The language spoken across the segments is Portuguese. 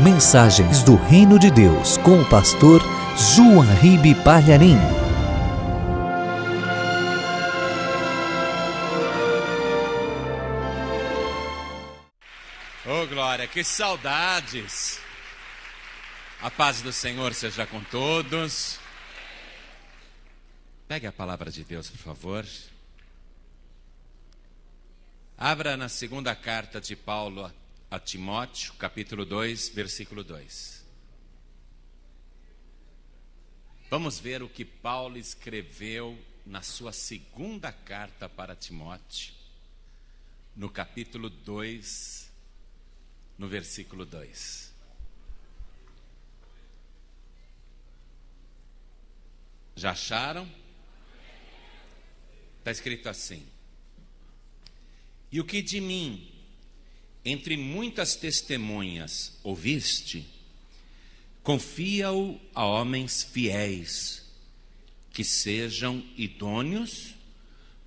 Mensagens do Reino de Deus com o pastor João Ribe Palharim. Oh, glória, que saudades! A paz do Senhor seja com todos. Pegue a palavra de Deus, por favor. Abra na segunda carta de Paulo a Timóteo, capítulo 2, versículo 2. Vamos ver o que Paulo escreveu na sua segunda carta para Timóteo, no capítulo 2, no versículo 2. Já acharam? Está escrito assim: e o que de mim, entre muitas testemunhas, ouviste, confia-o a homens fiéis, que sejam idôneos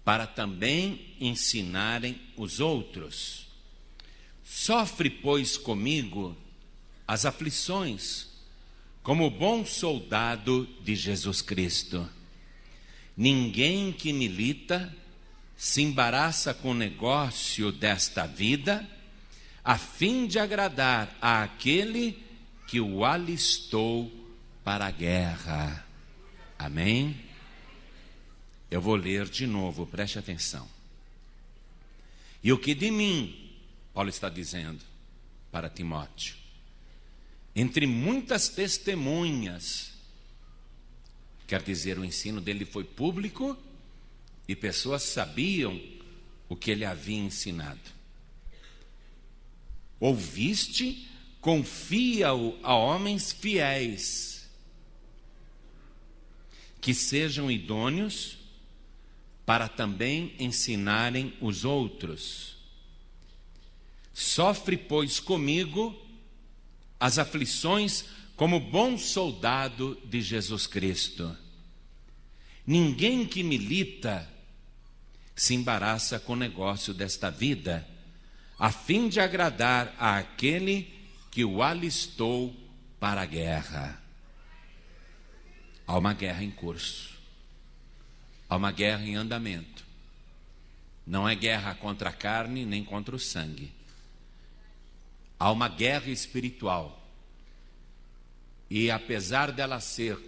para também ensinarem os outros. Sofre, pois, comigo as aflições, como bom soldado de Jesus Cristo. Ninguém que milita se embaraça com o negócio desta vida, a fim de agradar àquele que o alistou para a guerra. Amém? Eu vou ler de novo, preste atenção. E o que de mim, Paulo está dizendo para Timóteo, entre muitas testemunhas, quer dizer, o ensino dele foi público e pessoas sabiam o que ele havia ensinado. Ouviste, confia-o a homens fiéis, que sejam idôneos para também ensinarem os outros. Sofre, pois, comigo as aflições como bom soldado de Jesus Cristo. Ninguém que milita se embaraça com o negócio desta vida, a fim de agradar àquele que o alistou para a guerra. Há uma guerra em curso. Há uma guerra em andamento. Não é guerra contra a carne nem contra o sangue. Há uma guerra espiritual. E apesar dela ser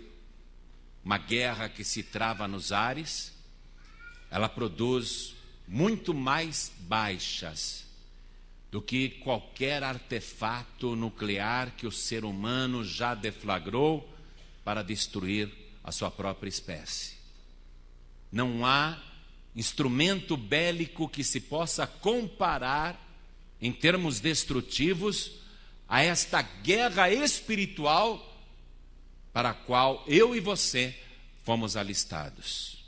uma guerra que se trava nos ares, ela produz muito mais baixas do que qualquer artefato nuclear que o ser humano já deflagrou para destruir a sua própria espécie. Não há instrumento bélico que se possa comparar em termos destrutivos a esta guerra espiritual para a qual eu e você fomos alistados.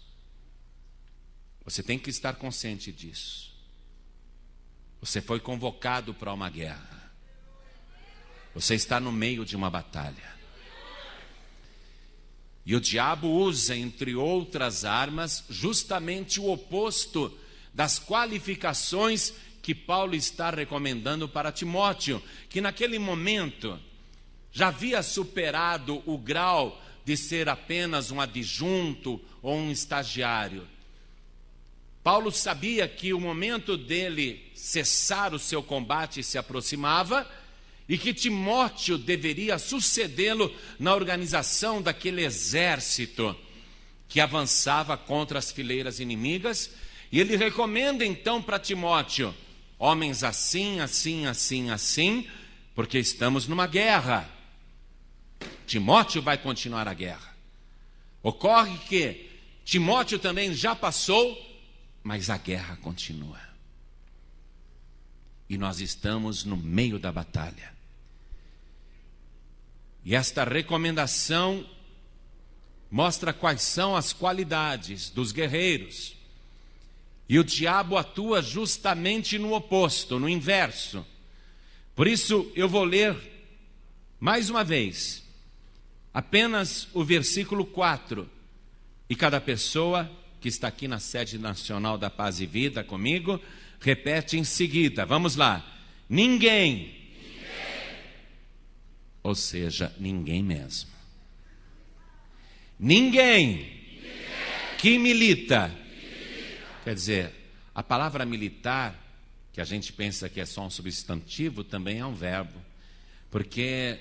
Você tem que estar consciente disso. Você foi convocado para uma guerra. Você está no meio de uma batalha. E o diabo usa, entre outras armas, justamente o oposto das qualificações que Paulo está recomendando para Timóteo, que naquele momento já havia superado o grau de ser apenas um adjunto ou um estagiário. Paulo sabia que o momento dele cessar o seu combate se aproximava e que Timóteo deveria sucedê-lo na organização daquele exército que avançava contra as fileiras inimigas. E ele recomenda então para Timóteo: homens assim, assim, assim, assim, porque estamos numa guerra. Timóteo vai continuar a guerra. Ocorre que Timóteo também já passou, mas a guerra continua. E nós estamos no meio da batalha. E esta recomendação mostra quais são as qualidades dos guerreiros. E o diabo atua justamente no oposto, no inverso. Por isso eu vou ler mais uma vez apenas o versículo 4. E cada pessoa que está aqui na sede nacional da Paz e Vida comigo, repete em seguida. Vamos lá. Ninguém Ou seja, ninguém mesmo. Ninguém que milita. Quer dizer, a palavra militar, que a gente pensa que é só um substantivo, também é um verbo, porque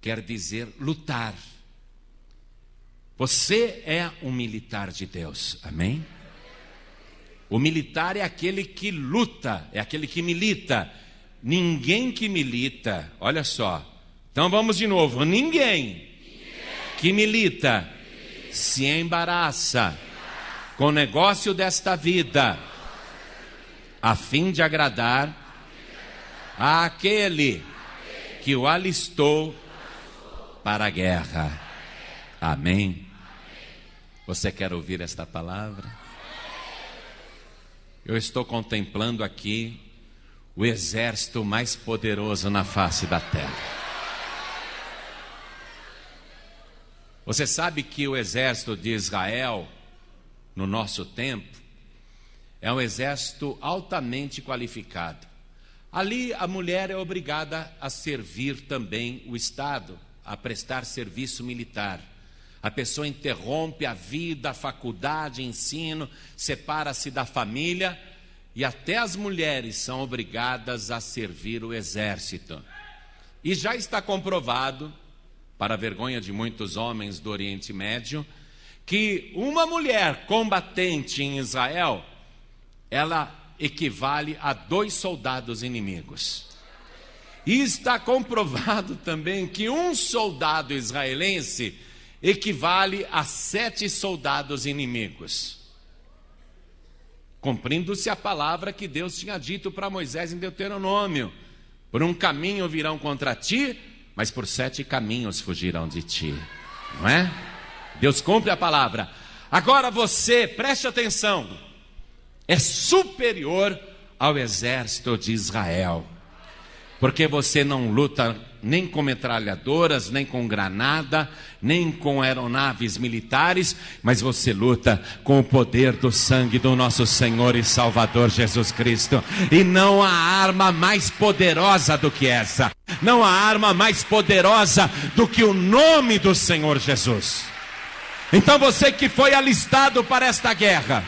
quer dizer lutar. Você é um militar de Deus, amém? O militar é aquele que luta, é aquele que milita. Ninguém que milita, olha só, então vamos de novo, ninguém que milita se embaraça com o negócio desta vida, a fim de agradar àquele que o alistou para a guerra. Amém? Você quer ouvir esta palavra? Eu estou contemplando aqui o exército mais poderoso na face da terra. Você sabe que o exército de Israel, no nosso tempo, é um exército altamente qualificado. Ali a mulher é obrigada a servir também o Estado, a prestar serviço militar. A pessoa interrompe a vida, a faculdade, ensino, separa-se da família e até as mulheres são obrigadas a servir o exército. E já está comprovado, para a vergonha de muitos homens do Oriente Médio, que uma mulher combatente em Israel, ela equivale a 2 soldados inimigos. E está comprovado também que um soldado israelense equivale a 7 soldados inimigos. Cumprindo-se a palavra que Deus tinha dito para Moisés em Deuteronômio: por um caminho virão contra ti, mas por 7 caminhos fugirão de ti. Não é? Deus cumpre a palavra. Agora você, preste atenção, é superior ao exército de Israel, porque você não luta nem com metralhadoras, nem com granada, nem com aeronaves militares, mas você luta com o poder do sangue do nosso Senhor e Salvador Jesus Cristo. E não há arma mais poderosa do que essa. Não há arma mais poderosa do que o nome do Senhor Jesus. Então você que foi alistado para esta guerra,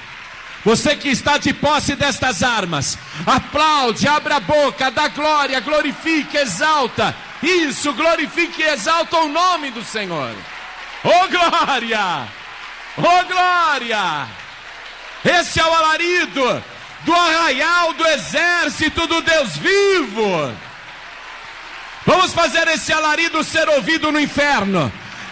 você que está de posse destas armas, aplaude, abre a boca, dá glória, glorifique, exalta. Isso, glorifique e exalta o nome do Senhor. Oh glória! Oh glória! Esse é o alarido do arraial do exército do Deus vivo. Vamos fazer esse alarido ser ouvido no inferno.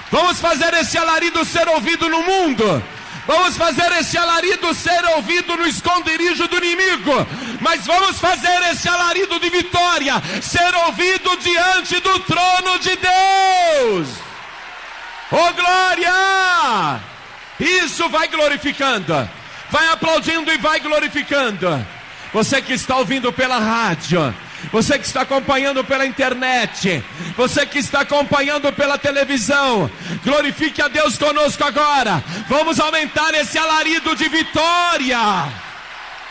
Vamos fazer esse alarido ser ouvido no mundo. Vamos fazer esse alarido ser ouvido no esconderijo do inimigo. Mas vamos fazer esse alarido de vitória ser ouvido diante do trono de Deus. Oh glória! Isso, vai glorificando, vai aplaudindo e vai glorificando. Você que está ouvindo pela rádio, você que está acompanhando pela internet, você que está acompanhando pela televisão, glorifique a Deus conosco agora. Vamos aumentar esse alarido de vitória.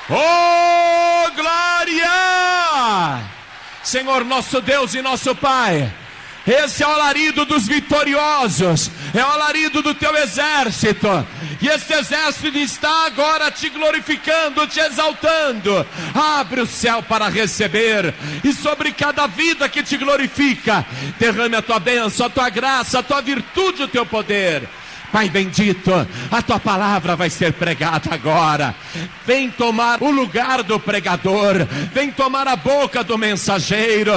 Oh glória! Senhor nosso Deus e nosso Pai, esse é o alarido dos vitoriosos, é o alarido do teu exército, e esse exército está agora te glorificando, te exaltando. Abre o céu para receber, e sobre cada vida que te glorifica, derrame a tua bênção, a tua graça, a tua virtude, o teu poder. Pai bendito, a tua palavra vai ser pregada agora. Vem tomar o lugar do pregador, vem tomar a boca do mensageiro.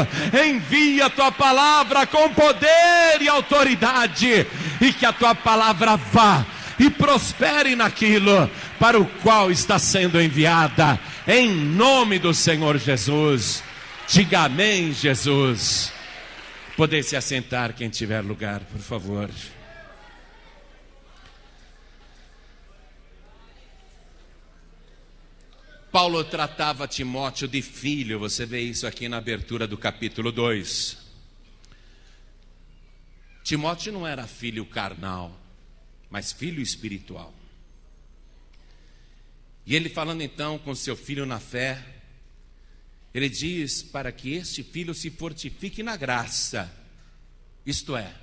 Envia a tua palavra com poder e autoridade, e que a tua palavra vá e prospere naquilo para o qual está sendo enviada, em nome do Senhor Jesus. Diga amém, Jesus. Poder se assentar quem tiver lugar, por favor. Paulo tratava Timóteo de filho, você vê isso aqui na abertura do capítulo 2. Timóteo não era filho carnal, mas filho espiritual. E ele falando então com seu filho na fé, ele diz para que este filho se fortifique na graça isto é,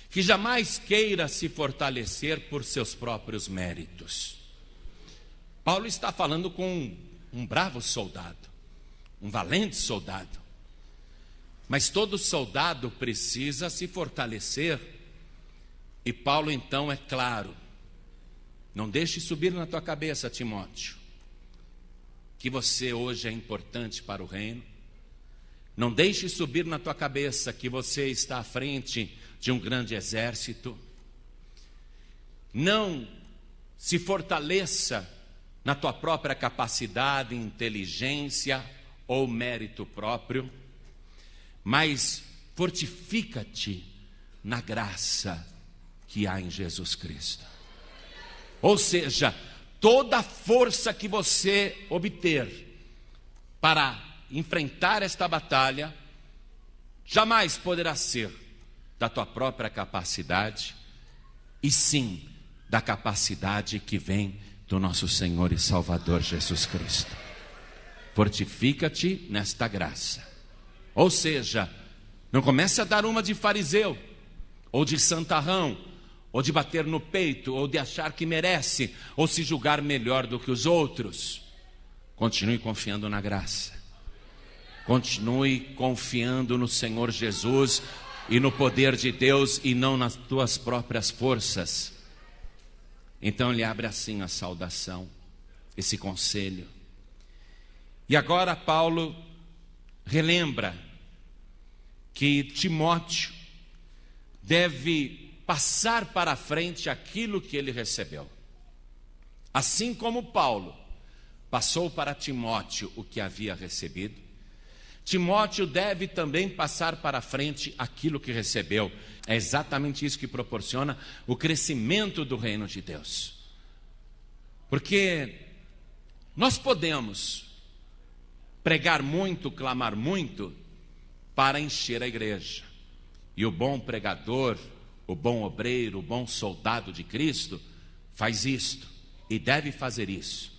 que jamais queira se fortalecer por seus próprios méritos. Paulo está falando com um bravo soldado, um valente soldado. Mas todo soldado precisa se fortalecer. E Paulo então é claro: não deixe subir na tua cabeça, Timóteo, que você hoje é importante para o reino. Não deixe subir na tua cabeça que você está à frente de um grande exército. Não se fortaleça na tua própria capacidade, inteligência ou mérito próprio, mas fortifica-te na graça que há em Jesus Cristo. Ou seja, toda a força que você obter para enfrentar esta batalha jamais poderá ser da tua própria capacidade, e sim da capacidade que vem do nosso Senhor e Salvador Jesus Cristo. Fortifica-te nesta graça. Ou seja, não comece a dar uma de fariseu, ou de santarrão, ou de bater no peito, ou de achar que merece, ou se julgar melhor do que os outros. Continue confiando na graça. Continue confiando no Senhor Jesus e no poder de Deus, e não nas tuas próprias forças. Então ele abre assim a saudação, esse conselho. E agora Paulo relembra que Timóteo deve passar para a frente aquilo que ele recebeu. Assim como Paulo passou para Timóteo o que havia recebido, Timóteo deve também passar para a frente aquilo que recebeu. É exatamente isso que proporciona o crescimento do reino de Deus. Porque nós podemos pregar muito, clamar muito, para encher a igreja. E o bom pregador, o bom obreiro, o bom soldado de Cristo faz isto e deve fazer isso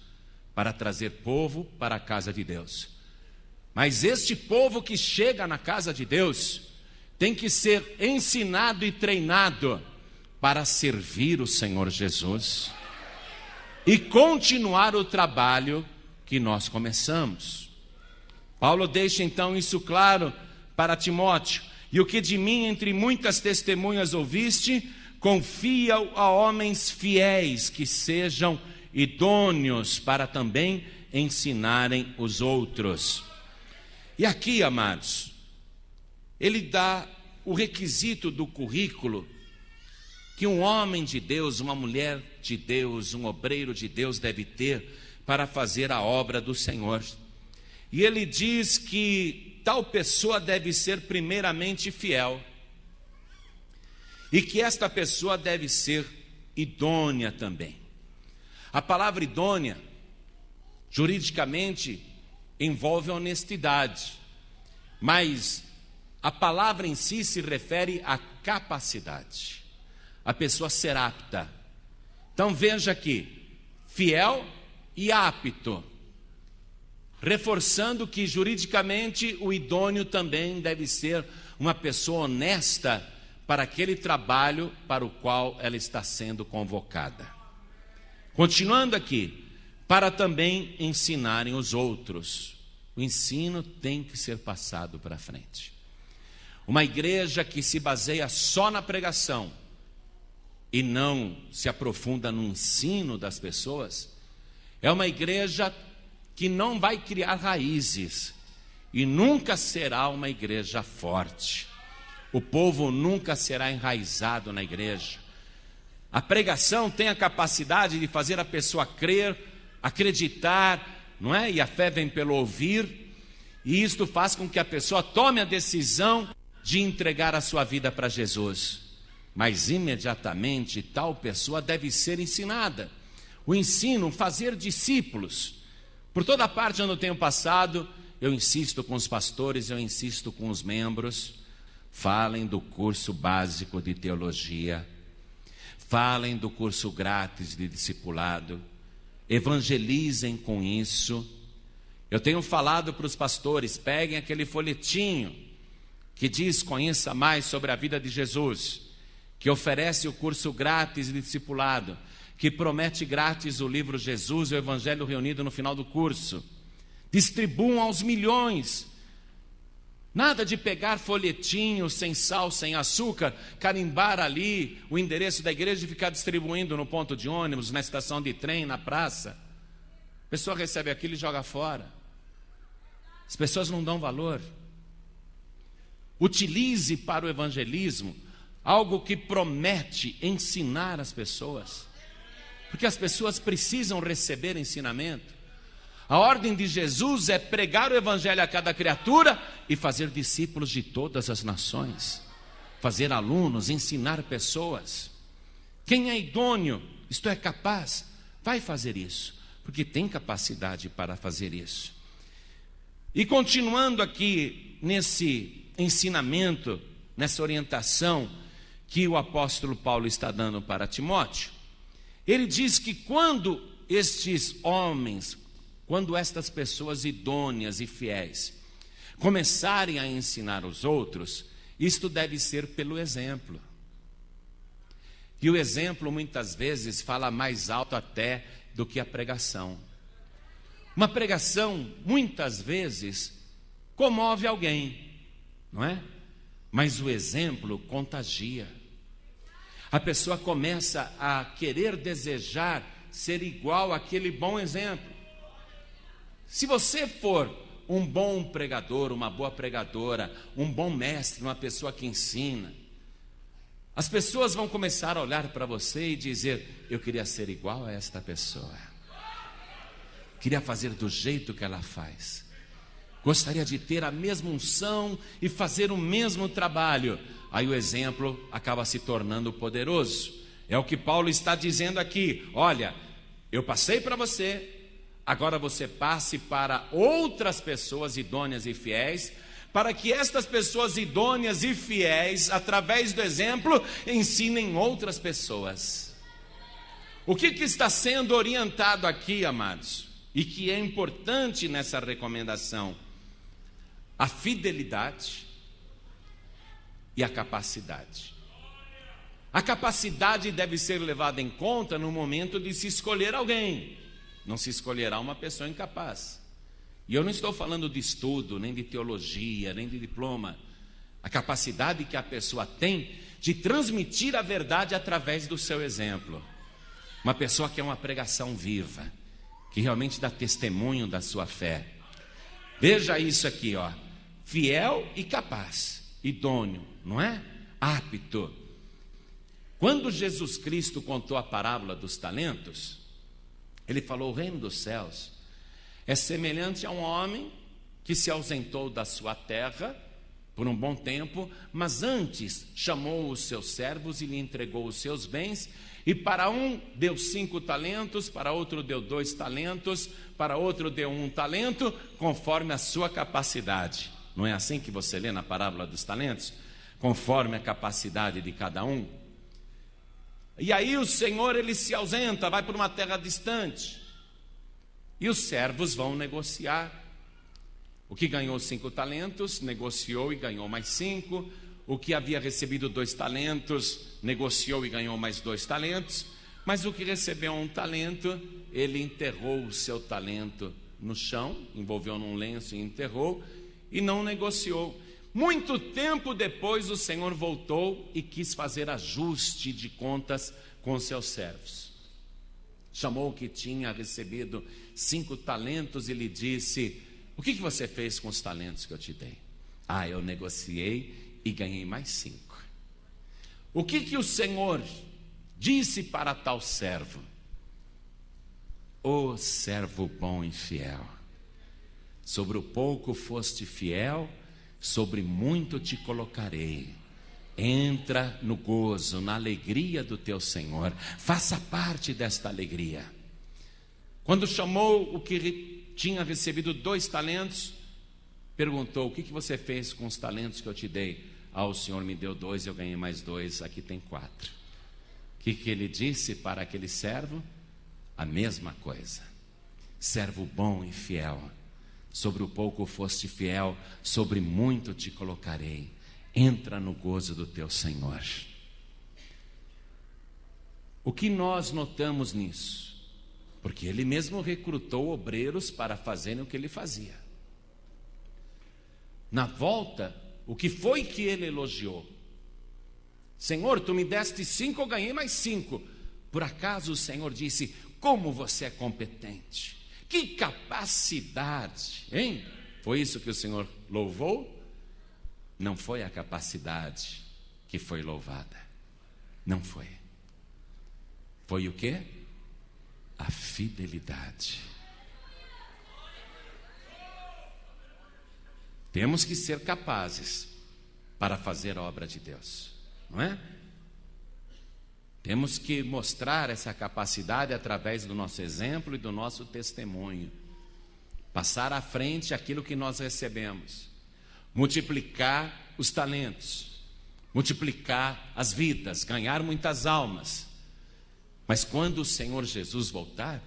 para trazer povo para a casa de Deus. Mas este povo que chega na casa de Deus tem que ser ensinado e treinado para servir o Senhor Jesus e continuar o trabalho que nós começamos. Paulo deixa então isso claro para Timóteo: e o que de mim entre muitas testemunhas ouviste, confia a homens fiéis que sejam idôneos para também ensinarem os outros. E aqui, amados, ele dá o requisito do currículo que um homem de Deus, uma mulher de Deus, um obreiro de Deus deve ter para fazer a obra do Senhor. E ele diz que tal pessoa deve ser primeiramente fiel, e que esta pessoa deve ser idônea também. A palavra idônea, juridicamente, envolve honestidade, mas a palavra em si se refere à capacidade, a pessoa ser apta. Então veja aqui, fiel e apto, reforçando que juridicamente o idôneo também deve ser uma pessoa honesta para aquele trabalho para o qual ela está sendo convocada. Continuando aqui, para também ensinarem os outros. O ensino tem que ser passado para frente. Uma igreja que se baseia só na pregação e não se aprofunda no ensino das pessoas, é uma igreja que não vai criar raízes e nunca será uma igreja forte. O povo nunca será enraizado na igreja. A pregação tem a capacidade de fazer a pessoa crer, acreditar, não é? E a fé vem pelo ouvir, e isto faz com que a pessoa tome a decisão de entregar a sua vida para Jesus. Mas imediatamente tal pessoa deve ser ensinada. O ensino, fazer discípulos. Por toda parte onde eu tenho passado, eu insisto com os pastores, eu insisto com os membros: falem do curso básico de teologia, falem do curso grátis de discipulado, evangelizem com isso. Eu tenho falado para os pastores: peguem aquele folhetinho que diz: conheça mais sobre a vida de Jesus, que oferece o curso grátis de discipulado, que promete grátis o livro Jesus e o Evangelho reunido no final do curso. Distribuam aos milhões. Nada de pegar folhetinho sem sal, sem açúcar, carimbar ali o endereço da igreja e ficar distribuindo no ponto de ônibus, na estação de trem, na praça. A pessoa recebe aquilo e joga fora. As pessoas não dão valor. Utilize para o evangelismo algo que promete ensinar as pessoas, porque as pessoas precisam receber ensinamento. A ordem de Jesus é pregar o evangelho a cada criatura e fazer discípulos de todas as nações, fazer alunos, ensinar pessoas. Quem é idôneo, isto é, capaz, vai fazer isso, porque tem capacidade para fazer isso. E continuando aqui nesse ensinamento, nessa orientação que o apóstolo Paulo está dando para Timóteo, ele diz que quando estes homens, quando estas pessoas idôneas e fiéis começarem a ensinar os outros, isto deve ser pelo exemplo. E o exemplo muitas vezes fala mais alto até do que a pregação. Uma pregação muitas vezes comove alguém, não é? Mas o exemplo contagia. A pessoa começa a querer desejar ser igual àquele bom exemplo. Se você for um bom pregador, uma boa pregadora, um bom mestre, uma pessoa que ensina, as pessoas vão começar a olhar para você e dizer: eu queria ser igual a esta pessoa, queria fazer do jeito que ela faz, gostaria de ter a mesma unção e fazer o mesmo trabalho. Aí o exemplo acaba se tornando poderoso. É o que Paulo está dizendo aqui: olha, eu passei para você, agora você passe para outras pessoas idôneas e fiéis, para que estas pessoas idôneas e fiéis, através do exemplo, ensinem outras pessoas. O que está sendo orientado aqui, amados, e que é importante nessa recomendação? A fidelidade e a capacidade. A capacidade deve ser levada em conta no momento de se escolher alguém. Não se escolherá uma pessoa incapaz. E eu não estou falando de estudo, nem de teologia, nem de diploma. A capacidade que a pessoa tem de transmitir a verdade através do seu exemplo. Uma pessoa que é uma pregação viva, que realmente dá testemunho da sua fé. Veja isso aqui, ó. Fiel e capaz, idôneo, não é? Apto. Quando Jesus Cristo contou a parábola dos talentos, ele falou: o reino dos céus é semelhante a um homem que se ausentou da sua terra por um bom tempo, mas antes chamou os seus servos e lhe entregou os seus bens, e para um deu 5 talentos, para outro deu 2 talentos, para outro deu 1 talento, conforme a sua capacidade. Não é assim que você lê na parábola dos talentos? Conforme a capacidade de cada um. E aí o Senhor, ele se ausenta, vai para uma terra distante. E os servos vão negociar. O que ganhou 5 talentos, negociou e ganhou mais 5. O que havia recebido 2 talentos, negociou e ganhou mais 2 talentos. Mas o que recebeu 1 talento, ele enterrou o seu talento no chão, envolveu num lenço e enterrou, e não negociou. Muito tempo depois o Senhor voltou e quis fazer ajuste de contas com seus servos. Chamou o que tinha recebido 5 talentos e lhe disse: o que você fez com os talentos que eu te dei? Ah, eu negociei e ganhei mais 5. O que o Senhor disse para tal servo? Ó servo bom e fiel, sobre o pouco foste fiel, sobre muito te colocarei. Entra no gozo, na alegria do teu Senhor. Faça parte desta alegria. Quando chamou o que tinha recebido 2 talentos, perguntou: o que você fez com os talentos que eu te dei? Ah, o Senhor me deu 2, eu ganhei mais 2, aqui tem 4. O que ele disse para aquele servo? A mesma coisa. Servo bom e fiel, sobre o pouco foste fiel, sobre muito te colocarei. entra no gozo do teu Senhor. O que nós notamos nisso? Porque ele mesmo recrutou obreiros para fazerem o que ele fazia. Na volta, o que foi que ele elogiou? Senhor, tu me deste 5, eu ganhei mais 5. Por acaso o Senhor disse, como você é competente? Que capacidade, hein? Foi isso que o Senhor louvou? Não foi a capacidade que foi louvada. Não foi. Foi o quê? A fidelidade. Temos que ser capazes para fazer a obra de Deus, não é? Temos que mostrar essa capacidade através do nosso exemplo e do nosso testemunho. Passar à frente aquilo que nós recebemos. Multiplicar os talentos. Multiplicar as vidas. Ganhar muitas almas. Mas quando o Senhor Jesus voltar,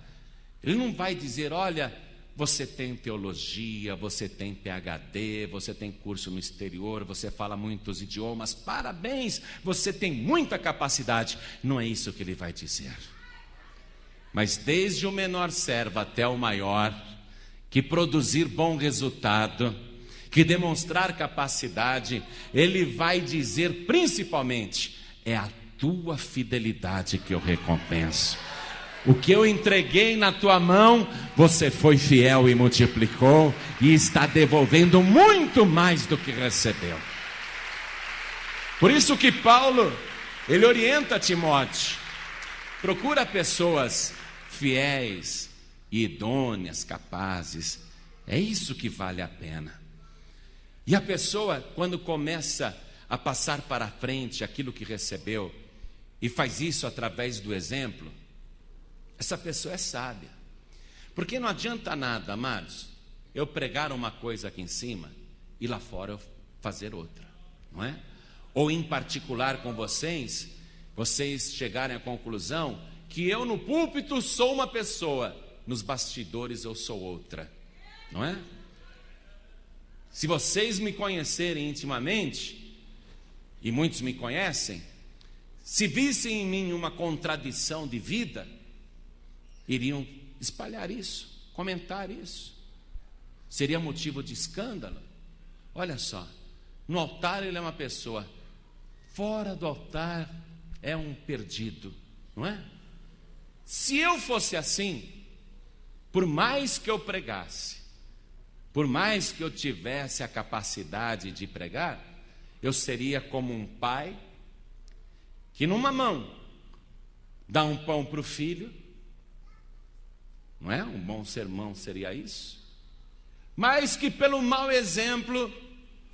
Ele não vai dizer, olha, você tem teologia, você tem PhD, você tem curso no exterior, você fala muitos idiomas, parabéns, você tem muita capacidade. Não é isso que Ele vai dizer. Mas desde o menor servo até o maior, que produzir bom resultado, que demonstrar capacidade, Ele vai dizer principalmente, é a tua fidelidade que eu recompenso. O que eu entreguei na tua mão, você foi fiel e multiplicou, e está devolvendo muito mais do que recebeu. Por isso que Paulo, ele orienta Timóteo, procura pessoas fiéis e idôneas, capazes, é isso que vale a pena. E a pessoa, quando começa a passar para frente aquilo que recebeu, e faz isso através do exemplo, essa pessoa é sábia. Porque não adianta nada, amados, eu pregar uma coisa aqui em cima e lá fora eu fazer outra, não é? Ou em particular com vocês chegarem à conclusão que eu no púlpito sou uma pessoa, nos bastidores eu sou outra, não é? Se vocês me conhecerem intimamente, e muitos me conhecem, se vissem em mim uma contradição de vida, iriam espalhar isso, comentar isso. Seria motivo de escândalo. Olha só, no altar ele é uma pessoa, fora do altar é um perdido, não é? Se eu fosse assim, por mais que eu pregasse, por mais que eu tivesse a capacidade de pregar, eu seria como um pai que numa mão dá um pão para o filho, não é? Um bom sermão seria isso, mas que pelo mau exemplo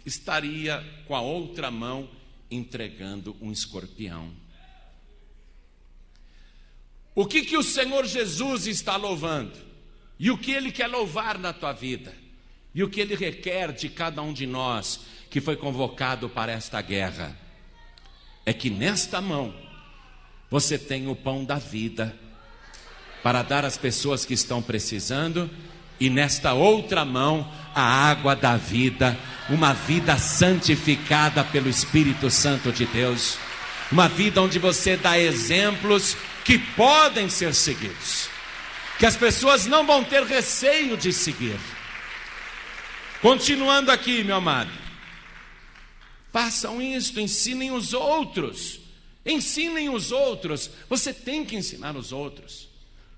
estaria com a outra mão entregando um escorpião. O que o Senhor Jesus está louvando? E o que Ele quer louvar na tua vida? E o que Ele requer de cada um de nós que foi convocado para esta guerra? É que nesta mão você tem o pão da vida para dar às pessoas que estão precisando, e nesta outra mão a água da vida, uma vida santificada pelo Espírito Santo de Deus, uma vida onde você dá exemplos que podem ser seguidos, que as pessoas não vão ter receio de seguir. Continuando aqui, meu amado, façam isto, ensinem os outros, você tem que ensinar os outros.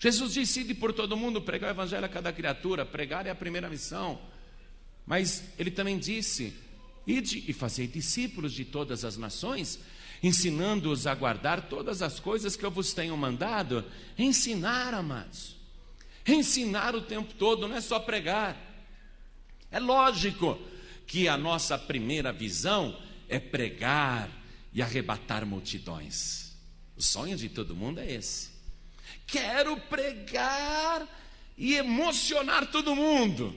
Jesus disse, ide por todo mundo, pregar o evangelho a cada criatura. Pregar é a primeira missão, mas Ele também disse, ide e fazei discípulos de todas as nações, ensinando-os a guardar todas as coisas que eu vos tenho mandado. Ensinar, amados, ensinar o tempo todo, não é só pregar. É lógico que a nossa primeira visão é pregar e arrebatar multidões. O sonho de todo mundo é esse. Quero pregar e emocionar todo mundo.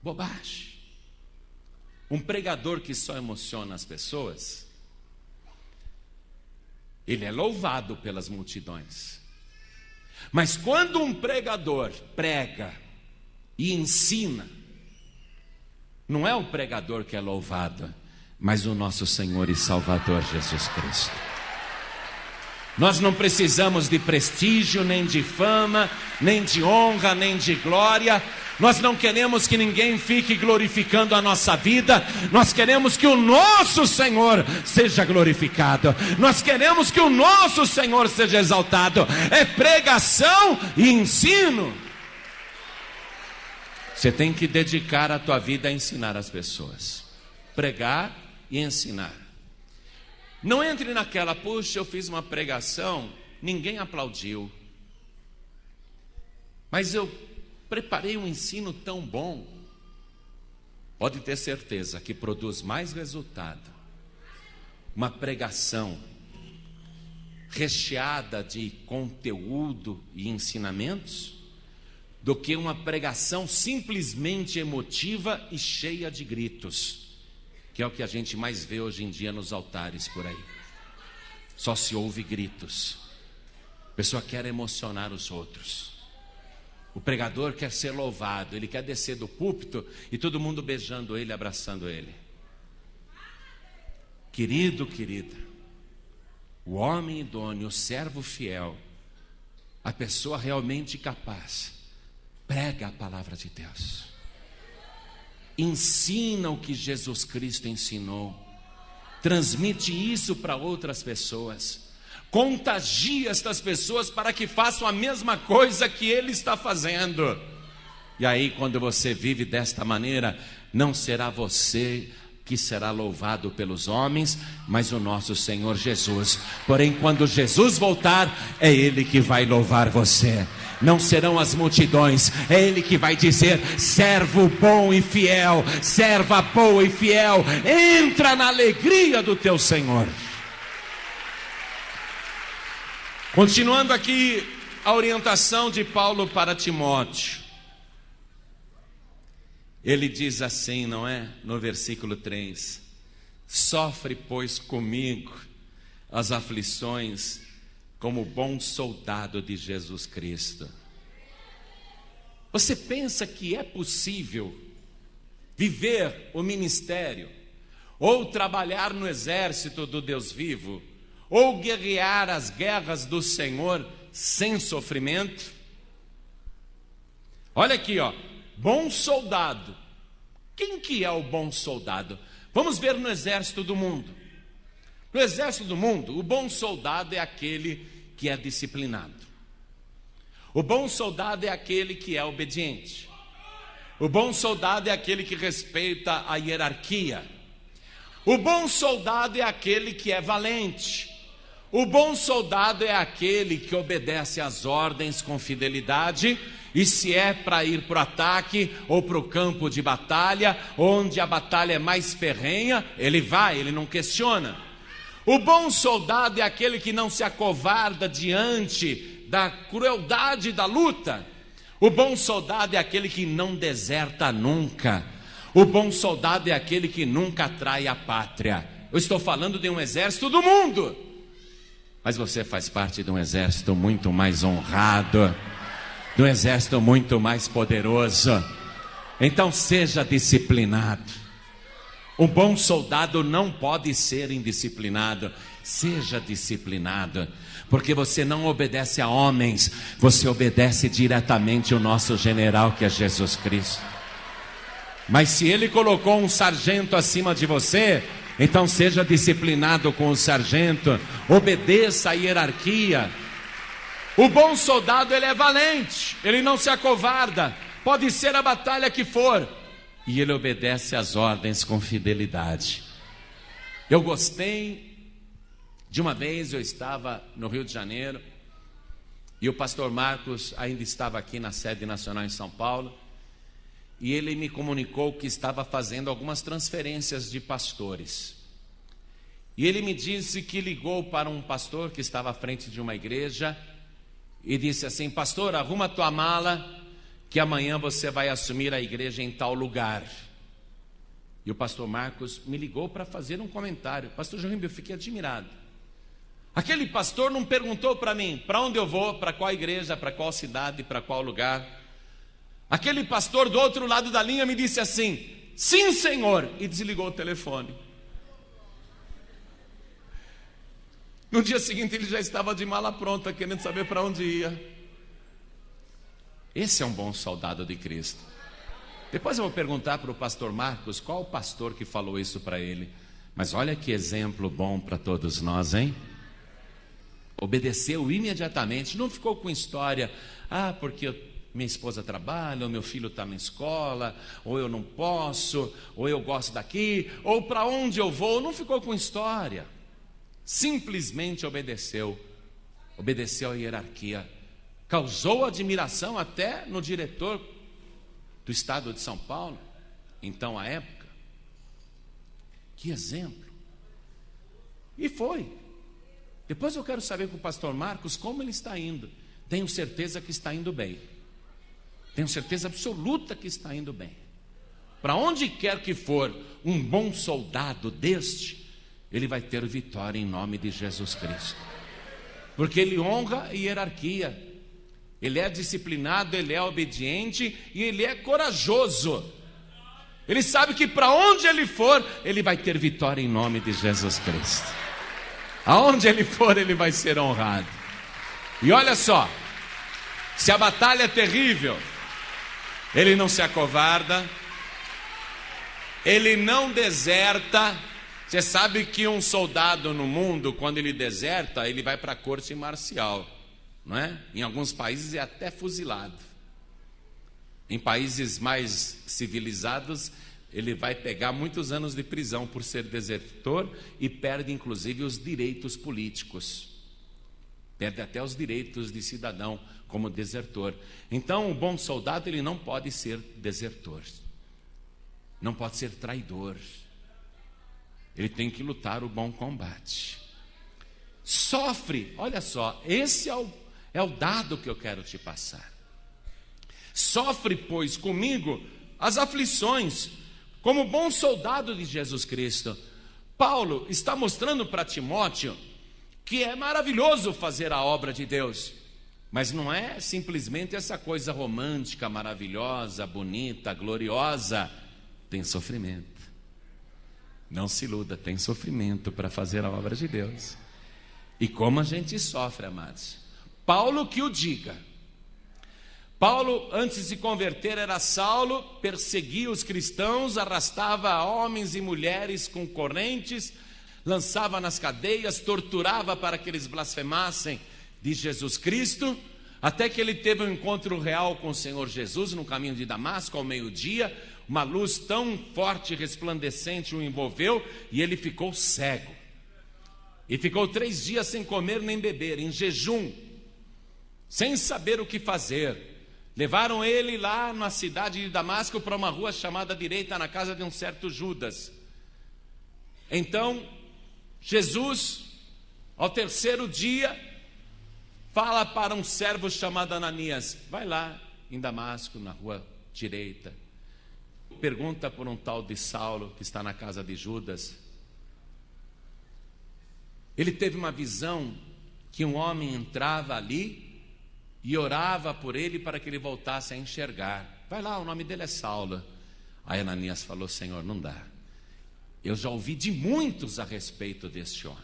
Bobagem. Um pregador que só emociona as pessoas, ele é louvado pelas multidões. Mas quando um pregador prega e ensina, Não é o pregador que é louvado, mas o nosso Senhor e Salvador Jesus Cristo. Nós não precisamos de prestígio, nem de fama, nem de honra, nem de glória. Nós não queremos que ninguém fique glorificando a nossa vida. Nós queremos que o nosso Senhor seja glorificado. Nós queremos que o nosso Senhor seja exaltado. É pregação e ensino. Você tem que dedicar a tua vida a ensinar as pessoas. Pregar e ensinar. Não entre naquela, puxa, eu fiz uma pregação, ninguém aplaudiu, mas eu preparei um ensino tão bom. Pode ter certeza que produz mais resultado uma pregação recheada de conteúdo e ensinamentos do que uma pregação simplesmente emotiva e cheia de gritos, que é o que a gente mais vê hoje em dia nos altares por aí. Só se ouve gritos. A pessoa quer emocionar os outros. O pregador quer ser louvado, ele quer descer do púlpito e todo mundo beijando ele, abraçando ele. Querido, querida, o homem idôneo, o servo fiel, a pessoa realmente capaz, prega a palavra de Deus. Ensina o que Jesus Cristo ensinou. Transmite isso para outras pessoas. Contagia estas pessoas para que façam a mesma coisa que Ele está fazendo. E aí, quando você vive desta maneira, não será você que será louvado pelos homens, mas o nosso Senhor Jesus. Porém, quando Jesus voltar, é Ele que vai louvar você. Não serão as multidões, é Ele que vai dizer: servo bom e fiel, serva boa e fiel, entra na alegria do teu Senhor. Continuando aqui a orientação de Paulo para Timóteo, ele diz assim, não é? No versículo 3: sofre, pois, comigo as aflições, como bom soldado de Jesus Cristo. Você pensa que é possível viver o ministério, ou trabalhar no exército do Deus vivo, ou guerrear as guerras do Senhor sem sofrimento? Olha aqui, ó, bom soldado. Quem que é o bom soldado? Vamos ver no exército do mundo. No exército do mundo, o bom soldado é aquele que é disciplinado. O bom soldado é aquele que é obediente. O bom soldado é aquele que respeita a hierarquia. O bom soldado é aquele que é valente. O bom soldado é aquele que obedece às ordens com fidelidade. E se é para ir para o ataque ou para o campo de batalha, onde a batalha é mais ferrenha, ele vai, ele não questiona. O bom soldado é aquele que não se acovarda diante da crueldade da luta. O bom soldado é aquele que não deserta nunca. O bom soldado é aquele que nunca trai a pátria. Eu estou falando de um exército do mundo, mas você faz parte de um exército muito mais honrado, de um exército muito mais poderoso. Então seja disciplinado. Um bom soldado não pode ser indisciplinado. Seja disciplinado, porque você não obedece a homens, você obedece diretamente ao nosso general, que é Jesus Cristo. Mas se ele colocou um sargento acima de você, então seja disciplinado com o sargento, obedeça a hierarquia. O bom soldado, ele é valente, ele não se acovarda, pode ser a batalha que for, e ele obedece às ordens com fidelidade. Eu gostei de uma vez, eu estava no Rio de Janeiro, e o pastor Marcos ainda estava aqui na sede nacional em São Paulo, e ele me comunicou que estava fazendo algumas transferências de pastores. E ele me disse que ligou para um pastor que estava à frente de uma igreja, e disse assim: pastor, arruma a tua mala, que amanhã você vai assumir a igreja em tal lugar. E o pastor Marcos me ligou para fazer um comentário. Pastor João, eu fiquei admirado. Aquele pastor não perguntou para mim para onde eu vou, para qual igreja, para qual cidade, para qual lugar. Aquele pastor do outro lado da linha me disse assim: sim, senhor, e desligou o telefone. No dia seguinte ele já estava de mala pronta, querendo saber para onde ia. Esse é um bom soldado de Cristo. Depois eu vou perguntar para o pastor Marcos qual o pastor que falou isso para ele. Mas olha que exemplo bom para todos nós, hein? Obedeceu imediatamente, não ficou com história, porque minha esposa trabalha, ou meu filho está na escola, ou eu não posso, ou eu gosto daqui, ou para onde eu vou, não ficou com história. Simplesmente obedeceu à hierarquia. Causou admiração até no diretor do estado de São Paulo, então à época. Que exemplo! E foi. Depois eu quero saber com o pastor Marcos como ele está indo. Tenho certeza que está indo bem. Tenho certeza absoluta que está indo bem. Para onde quer que for um bom soldado deste, ele vai ter vitória em nome de Jesus Cristo. Porque ele honra a hierarquia. Ele é disciplinado, ele é obediente e ele é corajoso. Ele sabe que para onde ele for, ele vai ter vitória em nome de Jesus Cristo. Aonde ele for, ele vai ser honrado. E olha só, se a batalha é terrível, ele não se acovarda, ele não deserta. Você sabe que um soldado no mundo, quando ele deserta, ele vai para a corte marcial, não é? Em alguns países é até fuzilado. Em países mais civilizados, ele vai pegar muitos anos de prisão por ser desertor e perde inclusive os direitos políticos. Perde até os direitos de cidadão como desertor. Então, o bom soldado, ele não pode ser desertor. Não pode ser traidor. Ele tem que lutar o bom combate. Sofre, olha só, esse é o dado que eu quero te passar. Sofre, pois, comigo as aflições, como bom soldado de Jesus Cristo. Paulo está mostrando para Timóteo que é maravilhoso fazer a obra de Deus, mas não é simplesmente essa coisa romântica, maravilhosa, bonita, gloriosa. Tem sofrimento. Não se iluda, tem sofrimento para fazer a obra de Deus. E como a gente sofre, amados. Paulo que o diga. Paulo, antes de se converter, era Saulo, perseguia os cristãos, arrastava homens e mulheres com correntes, lançava nas cadeias, torturava para que eles blasfemassem de Jesus Cristo, até que ele teve um encontro real com o Senhor Jesus no caminho de Damasco, ao meio-dia. Uma luz tão forte e resplandecente o envolveu e ele ficou cego. E ficou 3 dias sem comer nem beber, em jejum, sem saber o que fazer. Levaram ele lá na cidade de Damasco para uma rua chamada direita, na casa de um certo Judas. Então, Jesus, ao 3º dia, fala para um servo chamado Ananias: vai lá em Damasco, na rua direita. Pergunta por um tal de Saulo, que está na casa de Judas. Ele teve uma visão que um homem entrava ali e orava por ele para que ele voltasse a enxergar. Vai lá, o nome dele é Saulo. Aí Ananias falou: Senhor, não dá. Eu já ouvi de muitos a respeito deste homem.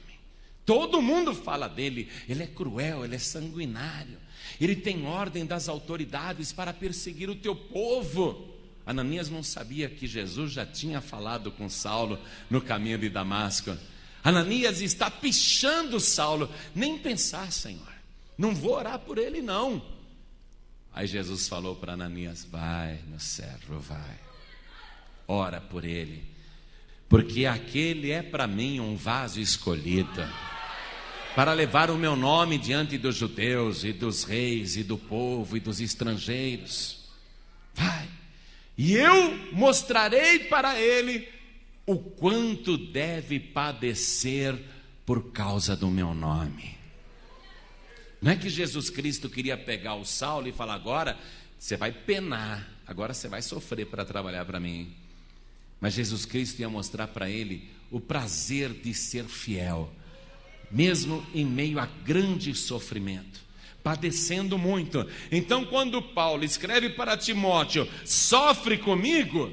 Todo mundo fala dele. Ele é cruel, ele é sanguinário. Ele tem ordem das autoridades para perseguir o teu povo. Ananias não sabia que Jesus já tinha falado com Saulo no caminho de Damasco. Ananias está pichando Saulo. Nem pensar, Senhor, não vou orar por ele não. Aí Jesus falou para Ananias: vai, meu servo, vai, ora por ele, porque aquele é para mim um vaso escolhido, para levar o meu nome diante dos judeus e dos reis e do povo e dos estrangeiros. Vai, e eu mostrarei para ele o quanto deve padecer por causa do meu nome. Não é que Jesus Cristo queria pegar o Saulo e falar: agora você vai penar, agora você vai sofrer para trabalhar para mim. Mas Jesus Cristo ia mostrar para ele o prazer de ser fiel, mesmo em meio a grande sofrimento, padecendo muito. Então, quando Paulo escreve para Timóteo: sofre comigo,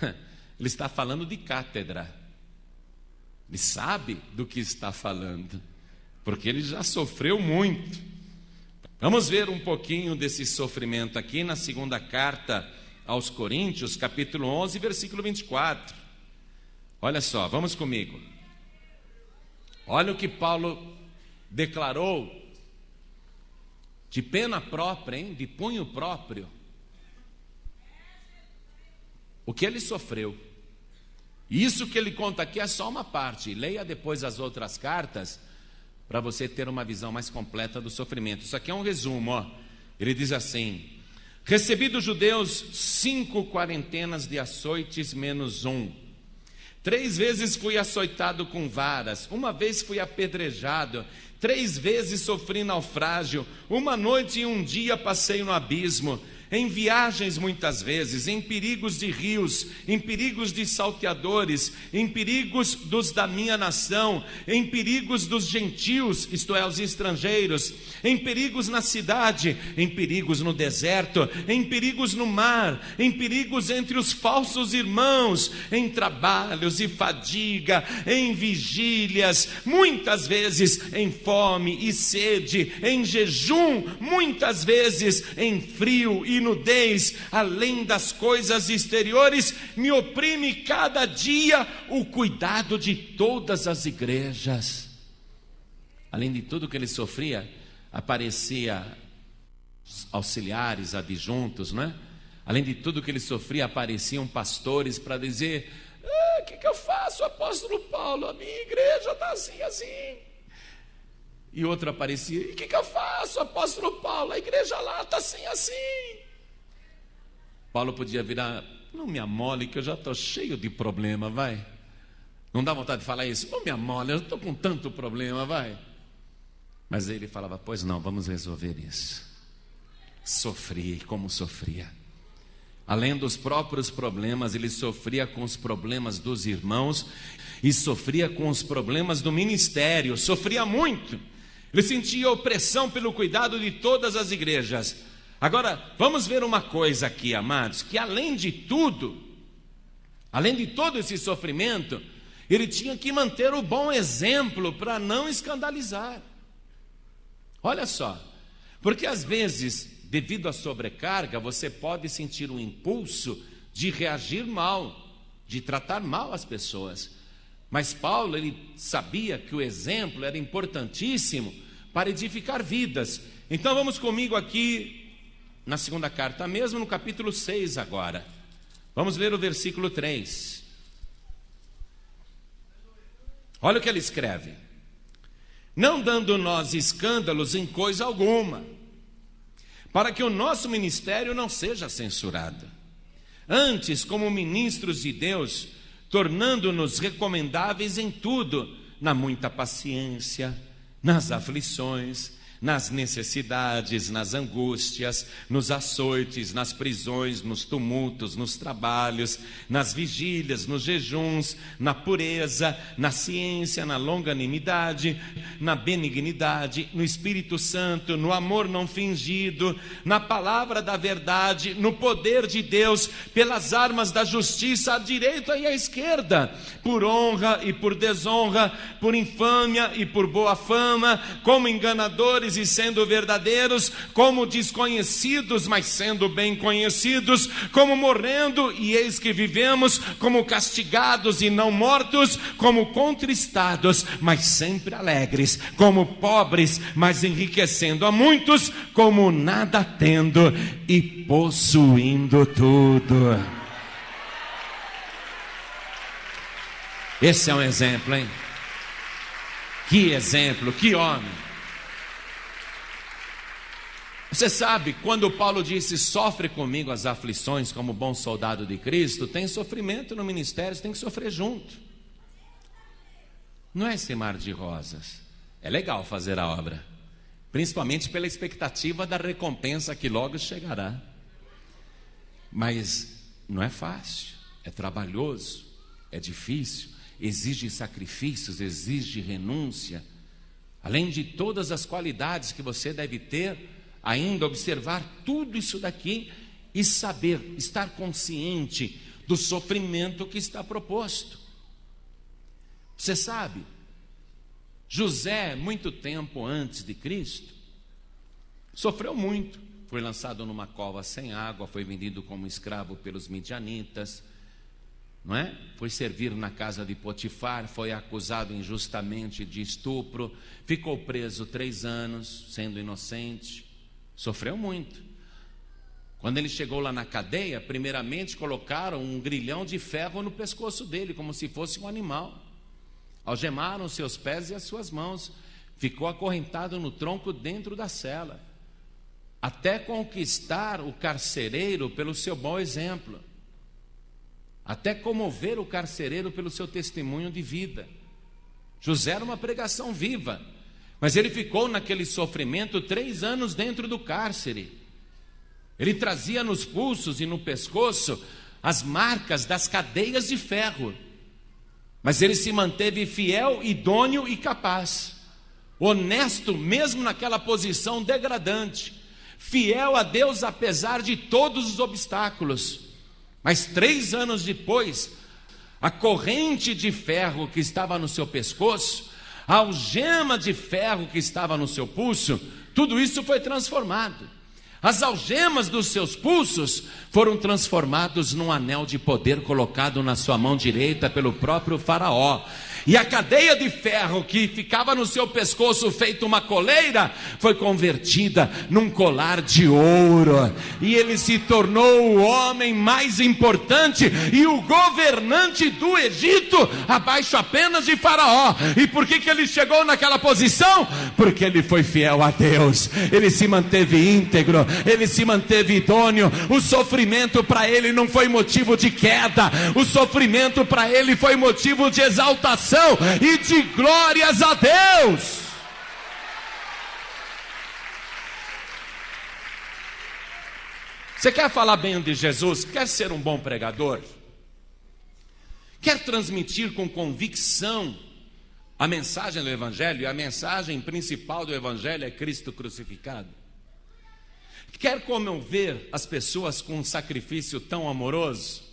Ele está falando de cátedra. Ele sabe do que está falando, porque ele já sofreu muito. Vamos ver um pouquinho desse sofrimento aqui na segunda carta aos Coríntios, capítulo 11, versículo 24. Olha só, vamos comigo. Olha o que Paulo declarou de pena própria, hein? De punho próprio. O que ele sofreu. Isso que ele conta aqui é só uma parte. Leia depois as outras cartas para você ter uma visão mais completa do sofrimento. Isso aqui é um resumo, ó. Ele diz assim: recebi dos judeus 5 quarentenas de açoites menos 1. 3 vezes fui açoitado com varas. 1 vez fui apedrejado. 3 vezes sofri naufrágio. 1 noite e 1 dia passei no abismo. Em viagens muitas vezes, em perigos de rios, em perigos de salteadores, em perigos dos da minha nação, em perigos dos gentios, isto é, os estrangeiros, em perigos na cidade, em perigos no deserto, em perigos no mar, em perigos entre os falsos irmãos, em trabalhos e fadiga, em vigílias, muitas vezes em fome e sede, em jejum, muitas vezes em frio e nudez, além das coisas exteriores, me oprime cada dia o cuidado de todas as igrejas. Além de tudo que ele sofria, aparecia auxiliares, adjuntos, não é? Além de tudo que ele sofria, apareciam pastores para dizer: o que eu faço, apóstolo Paulo? A minha igreja está assim, assim. E outro aparecia: e o que eu faço, apóstolo Paulo? A igreja lá está assim, assim. Paulo podia virar: não me amole que eu já estou cheio de problema, vai. Não dá vontade de falar isso? Não me amole, eu estou com tanto problema, vai. Mas ele falava: pois não, vamos resolver isso. Sofria, e como sofria. Além dos próprios problemas, ele sofria com os problemas dos irmãos e sofria com os problemas do ministério. Sofria muito. Ele sentia opressão pelo cuidado de todas as igrejas. Agora, vamos ver uma coisa aqui, amados, que além de tudo, além de todo esse sofrimento, ele tinha que manter o bom exemplo para não escandalizar. Olha só, porque às vezes, devido à sobrecarga, você pode sentir um impulso de reagir mal, de tratar mal as pessoas. Mas Paulo, ele sabia que o exemplo era importantíssimo para edificar vidas. Então vamos comigo aqui na segunda carta, mesmo no capítulo 6 agora. Vamos ler o versículo 3. Olha o que ele escreve: não dando nós escândalos em coisa alguma, para que o nosso ministério não seja censurado. Antes, como ministros de Deus, tornando-nos recomendáveis em tudo, na muita paciência, nas aflições, nas necessidades, nas angústias, nos açoites, nas prisões, nos tumultos, nos trabalhos, nas vigílias, nos jejuns, na pureza, na ciência, na longanimidade, na benignidade, no Espírito Santo, no amor não fingido, na palavra da verdade, no poder de Deus, pelas armas da justiça à direita e à esquerda, por honra e por desonra, por infâmia e por boa fama, como enganadores e sendo verdadeiros, como desconhecidos, mas sendo bem conhecidos, como morrendo e eis que vivemos, como castigados e não mortos, como contristados, mas sempre alegres, como pobres, mas enriquecendo a muitos, como nada tendo e possuindo tudo. Esse é um exemplo, hein? Que exemplo, que homem. Você sabe, quando Paulo disse: sofre comigo as aflições como bom soldado de Cristo, tem sofrimento no ministério, você tem que sofrer junto. Não é esse mar de rosas. É legal fazer a obra, principalmente pela expectativa da recompensa que logo chegará. Mas não é fácil, é trabalhoso, é difícil, exige sacrifícios, exige renúncia. Além de todas as qualidades que você deve ter, ainda observar tudo isso daqui e saber, estar consciente do sofrimento que está proposto. Você sabe, José, muito tempo antes de Cristo, sofreu muito. Foi lançado numa cova sem água, foi vendido como escravo pelos midianitas, não é? Foi servir na casa de Potifar, foi acusado injustamente de estupro, ficou preso 3 anos, sendo inocente, sofreu muito. Quando ele chegou lá na cadeia, primeiramente colocaram um grilhão de ferro no pescoço dele, como se fosse um animal. Algemaram seus pés e as suas mãos, ficou acorrentado no tronco dentro da cela, até conquistar o carcereiro pelo seu bom exemplo, até comover o carcereiro pelo seu testemunho de vida. José era uma pregação viva, mas ele ficou naquele sofrimento 3 anos dentro do cárcere. Ele trazia nos pulsos e no pescoço as marcas das cadeias de ferro, mas ele se manteve fiel, idôneo e capaz, honesto mesmo naquela posição degradante, fiel a Deus apesar de todos os obstáculos. Mas 3 anos depois, a corrente de ferro que estava no seu pescoço, a algema de ferro que estava no seu pulso, tudo isso foi transformado. As algemas dos seus pulsos foram transformados num anel de poder colocado na sua mão direita pelo próprio faraó. E a cadeia de ferro que ficava no seu pescoço, feito uma coleira, foi convertida num colar de ouro. E ele se tornou o homem mais importante e o governante do Egito, abaixo apenas de Faraó. E por que ele chegou naquela posição? Porque ele foi fiel a Deus. Ele se manteve íntegro, ele se manteve idôneo. O sofrimento para ele não foi motivo de queda, o sofrimento para ele foi motivo de exaltação e de glórias a Deus. Você quer falar bem de Jesus? Quer ser um bom pregador? Quer transmitir com convicção a mensagem do Evangelho? E a mensagem principal do Evangelho é Cristo crucificado. Quer comover as pessoas com um sacrifício tão amoroso?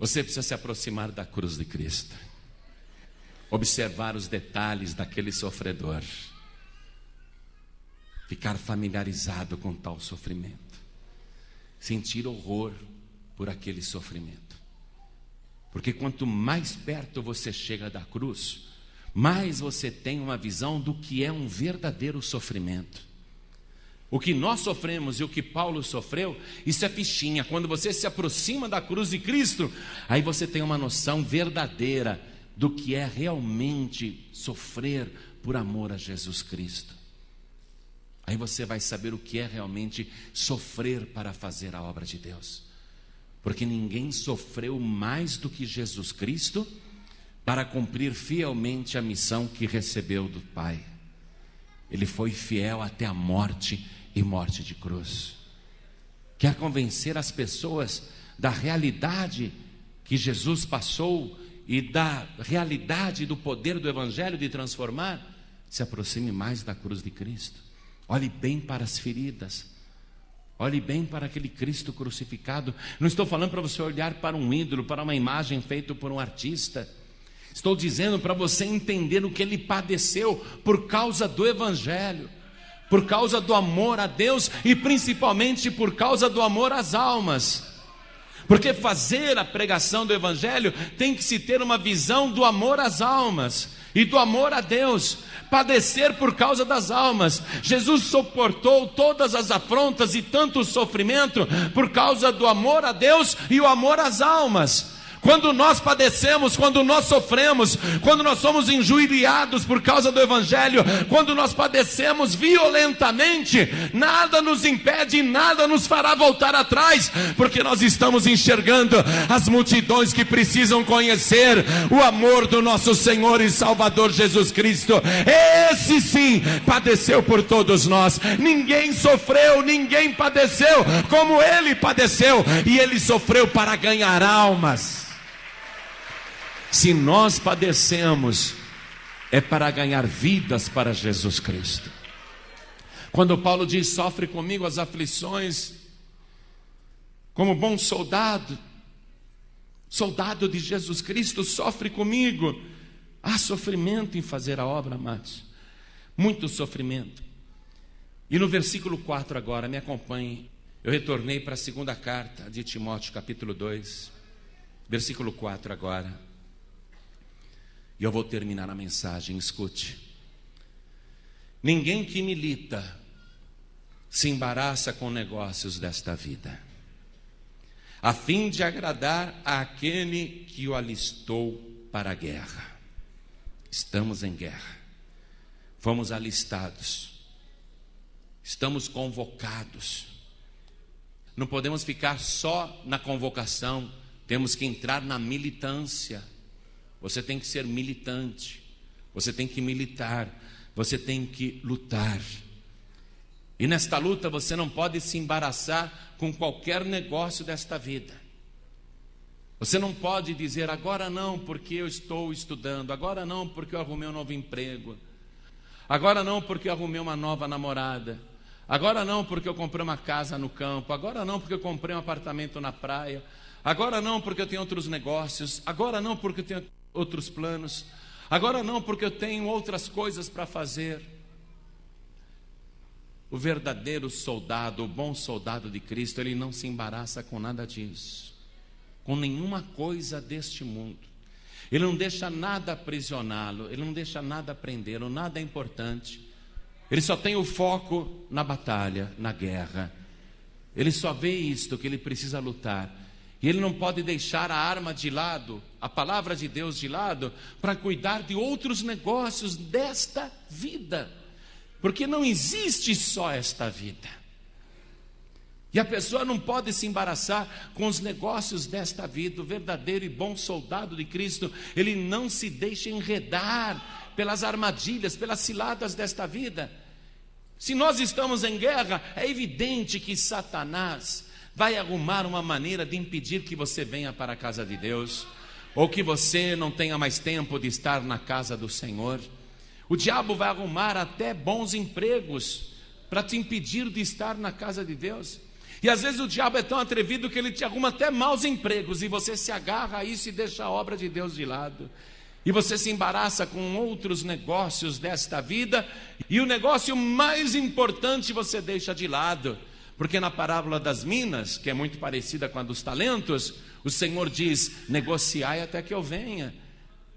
Você precisa se aproximar da cruz de Cristo, observar os detalhes daquele sofredor, ficar familiarizado com tal sofrimento, sentir horror por aquele sofrimento. Porque quanto mais perto você chega da cruz, mais você tem uma visão do que é um verdadeiro sofrimento. O que nós sofremos e o que Paulo sofreu, isso é fichinha. Quando você se aproxima da cruz de Cristo, aí você tem uma noção verdadeira do que é realmente sofrer por amor a Jesus Cristo. Aí você vai saber o que é realmente sofrer para fazer a obra de Deus. Porque ninguém sofreu mais do que Jesus Cristo para cumprir fielmente a missão que recebeu do Pai. Ele foi fiel até a morte e morte de cruz. Quer convencer as pessoas da realidade que Jesus passou e da realidade do poder do Evangelho de transformar? Se aproxime mais da cruz de Cristo. Olhe bem para as feridas. Olhe bem para aquele Cristo crucificado. Não estou falando para você olhar para um ídolo, para uma imagem feita por um artista. Estou dizendo para você entender o que ele padeceu por causa do Evangelho, por causa do amor a Deus e principalmente por causa do amor às almas. Porque fazer a pregação do Evangelho tem que se ter uma visão do amor às almas e do amor a Deus. Padecer por causa das almas. Jesus suportou todas as afrontas e tanto sofrimento por causa do amor a Deus e o amor às almas. Quando nós padecemos, quando nós sofremos, quando nós somos injuriados por causa do Evangelho, quando nós padecemos violentamente, nada nos impede, nada nos fará voltar atrás, porque nós estamos enxergando as multidões que precisam conhecer o amor do nosso Senhor e Salvador Jesus Cristo. Esse sim padeceu por todos nós. Ninguém sofreu, ninguém padeceu como Ele padeceu, e Ele sofreu para ganhar almas. Se nós padecemos, é para ganhar vidas para Jesus Cristo. Quando Paulo diz, sofre comigo as aflições, como bom soldado, Soldado de Jesus Cristo, sofre comigo. Há sofrimento em fazer a obra, amados. Muito sofrimento. E no versículo 4 agora, me acompanhe. Eu retornei para a segunda carta de Timóteo, capítulo 2. Versículo 4 agora. E eu vou terminar a mensagem, escute. Ninguém que milita se embaraça com negócios desta vida, a fim de agradar àquele que o alistou para a guerra. Estamos em guerra, fomos alistados, estamos convocados. Não podemos ficar só na convocação, temos que entrar na militância. Você tem que ser militante, você tem que militar, você tem que lutar. E nesta luta você não pode se embaraçar com qualquer negócio desta vida. Você não pode dizer, agora não porque eu estou estudando, agora não porque eu arrumei um novo emprego, agora não porque eu arrumei uma nova namorada, agora não porque eu comprei uma casa no campo, agora não porque eu comprei um apartamento na praia, agora não porque eu tenho outros negócios, agora não porque eu tenho outros planos, agora não porque eu tenho outras coisas para fazer. O verdadeiro soldado, o bom soldado de Cristo, ele não se embaraça com nada disso, com nenhuma coisa deste mundo. Ele não deixa nada aprisioná-lo, ele não deixa nada prendê-lo, nada é importante. Ele só tem o foco na batalha, na guerra. Ele só vê isto, que ele precisa lutar. E ele não pode deixar a arma de lado, a palavra de Deus de lado, para cuidar de outros negócios desta vida. Porque não existe só esta vida. E a pessoa não pode se embaraçar com os negócios desta vida. O verdadeiro e bom soldado de Cristo, ele não se deixa enredar pelas armadilhas, pelas ciladas desta vida. Se nós estamos em guerra, é evidente que Satanás vai arrumar uma maneira de impedir que você venha para a casa de Deus, ou que você não tenha mais tempo de estar na casa do Senhor. O diabo vai arrumar até bons empregos para te impedir de estar na casa de Deus. E às vezes o diabo é tão atrevido que ele te arruma até maus empregos, e você se agarra a isso e deixa a obra de Deus de lado. E você se embaraça com outros negócios desta vida, e o negócio mais importante você deixa de lado. Porque na parábola das minas, que é muito parecida com a dos talentos, o Senhor diz, negociai até que eu venha.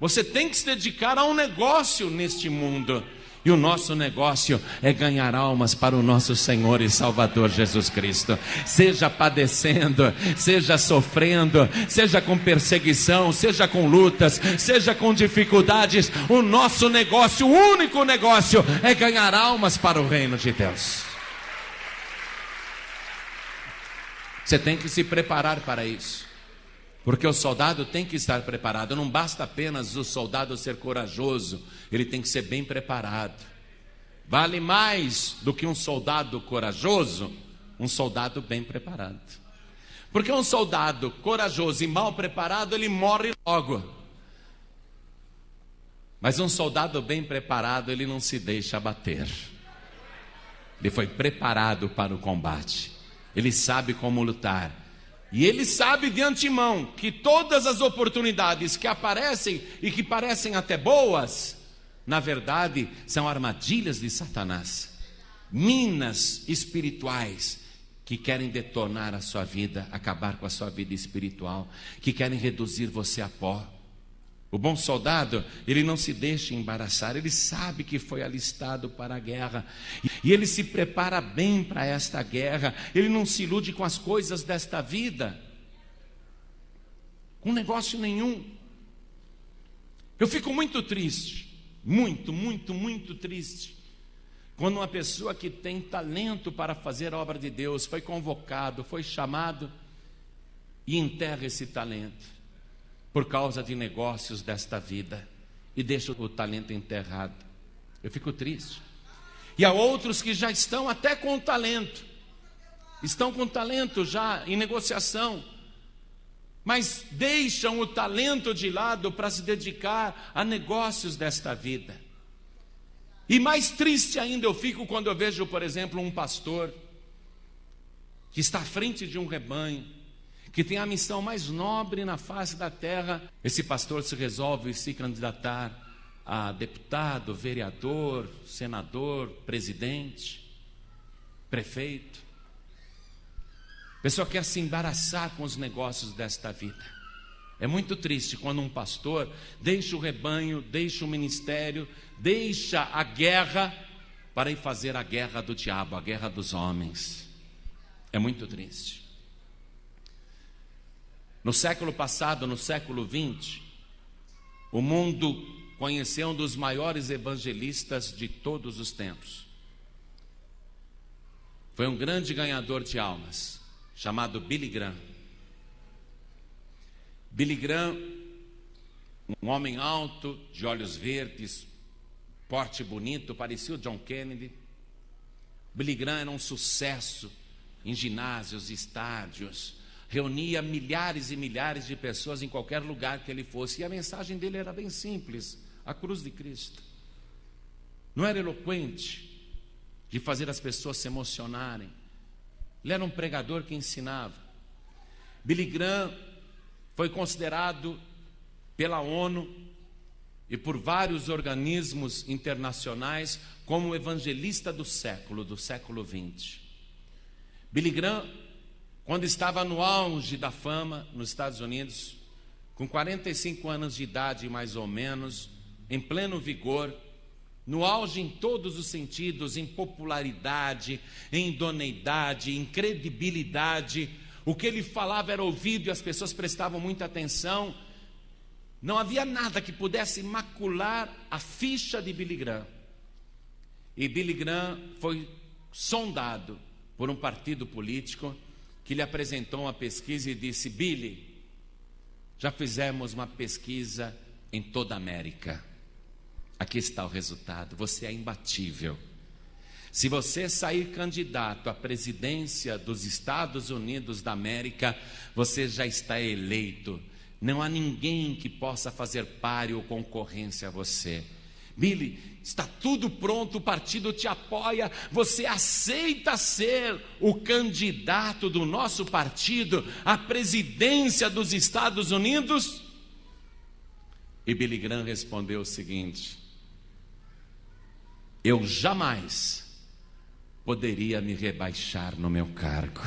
Você tem que se dedicar a um negócio neste mundo. E o nosso negócio é ganhar almas para o nosso Senhor e Salvador Jesus Cristo. Seja padecendo, seja sofrendo, seja com perseguição, seja com lutas, seja com dificuldades, o nosso negócio, o único negócio, é ganhar almas para o reino de Deus. Você tem que se preparar para isso, porque o soldado tem que estar preparado. Não basta apenas o soldado ser corajoso, ele tem que ser bem preparado. Vale mais do que um soldado corajoso, um soldado bem preparado. Porque um soldado corajoso e mal preparado, ele morre logo. Mas um soldado bem preparado, ele não se deixa abater. Ele foi preparado para o combate. Ele sabe como lutar. E ele sabe de antemão que todas as oportunidades que aparecem e que parecem até boas, na verdade são armadilhas de Satanás, minas espirituais que querem detonar a sua vida, acabar com a sua vida espiritual, que querem reduzir você a pó. O bom soldado, ele não se deixa embaraçar, ele sabe que foi alistado para a guerra, e ele se prepara bem para esta guerra, ele não se ilude com as coisas desta vida, com negócio nenhum. Eu fico muito triste, muito triste, quando uma pessoa que tem talento para fazer a obra de Deus, foi convocado, foi chamado, e enterra esse talento, por causa de negócios desta vida, e deixa o talento enterrado. Eu fico triste. E há outros que já estão até com o talento, estão com o talento já em negociação, mas deixam o talento de lado para se dedicar a negócios desta vida. E mais triste ainda eu fico quando eu vejo, por exemplo, um pastor que está à frente de um rebanho, que tem a missão mais nobre na face da terra, esse pastor se resolve se candidatar a deputado, vereador, senador, presidente, prefeito. A pessoa quer se embaraçar com os negócios desta vida. É muito triste quando um pastor deixa o rebanho, deixa o ministério, deixa a guerra para ir fazer a guerra do diabo, a guerra dos homens. É muito triste. No século passado, no século XX, o mundo conheceu um dos maiores evangelistas de todos os tempos. Foi um grande ganhador de almas, chamado Billy Graham. Billy Graham, um homem alto, de olhos verdes, porte bonito, parecia o John Kennedy. Billy Graham era um sucesso em ginásios, estádios, reunia milhares e milhares de pessoas em qualquer lugar que ele fosse, e a mensagem dele era bem simples: a cruz de Cristo. Não era eloquente, de fazer as pessoas se emocionarem. Ele era um pregador que ensinava. Billy Graham foi considerado pela ONU e por vários organismos internacionais como o evangelista do século XX. Billy Graham, quando estava no auge da fama nos Estados Unidos, com 45 anos de idade mais ou menos, em pleno vigor, no auge em todos os sentidos, em popularidade, em idoneidade, em credibilidade, o que ele falava era ouvido e as pessoas prestavam muita atenção. Não havia nada que pudesse macular a ficha de Billy Graham. E Billy Graham foi sondado por um partido político que lhe apresentou uma pesquisa e disse: Billy, já fizemos uma pesquisa em toda a América. Aqui está o resultado, você é imbatível. Se você sair candidato à presidência dos Estados Unidos da América, você já está eleito. Não há ninguém que possa fazer páreo ou concorrência a você. Billy, está tudo pronto, o partido te apoia, você aceita ser o candidato do nosso partido à presidência dos Estados Unidos? E Billy Graham respondeu o seguinte: eu jamais poderia me rebaixar no meu cargo.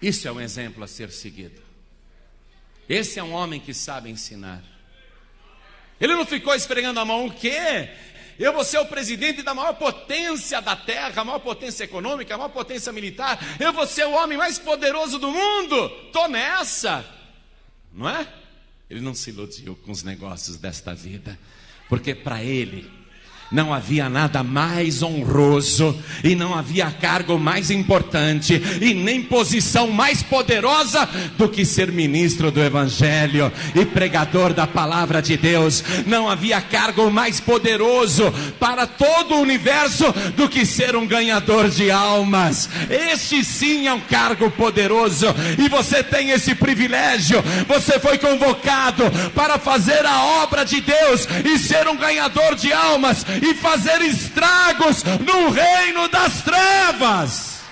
Isso é um exemplo a ser seguido. Esse é um homem que sabe ensinar. Ele não ficou esfregando a mão: o quê? Eu vou ser o presidente da maior potência da terra, a maior potência econômica, a maior potência militar. Eu vou ser o homem mais poderoso do mundo. Estou nessa. Não é? Ele não se iludiu com os negócios desta vida, porque para ele não havia nada mais honroso, e não havia cargo mais importante, e nem posição mais poderosa do que ser ministro do Evangelho e pregador da palavra de Deus. Não havia cargo mais poderoso para todo o universo do que ser um ganhador de almas. Este sim é um cargo poderoso, e você tem esse privilégio. Você foi convocado para fazer a obra de Deus e ser um ganhador de almas, e fazer estragos no reino das trevas.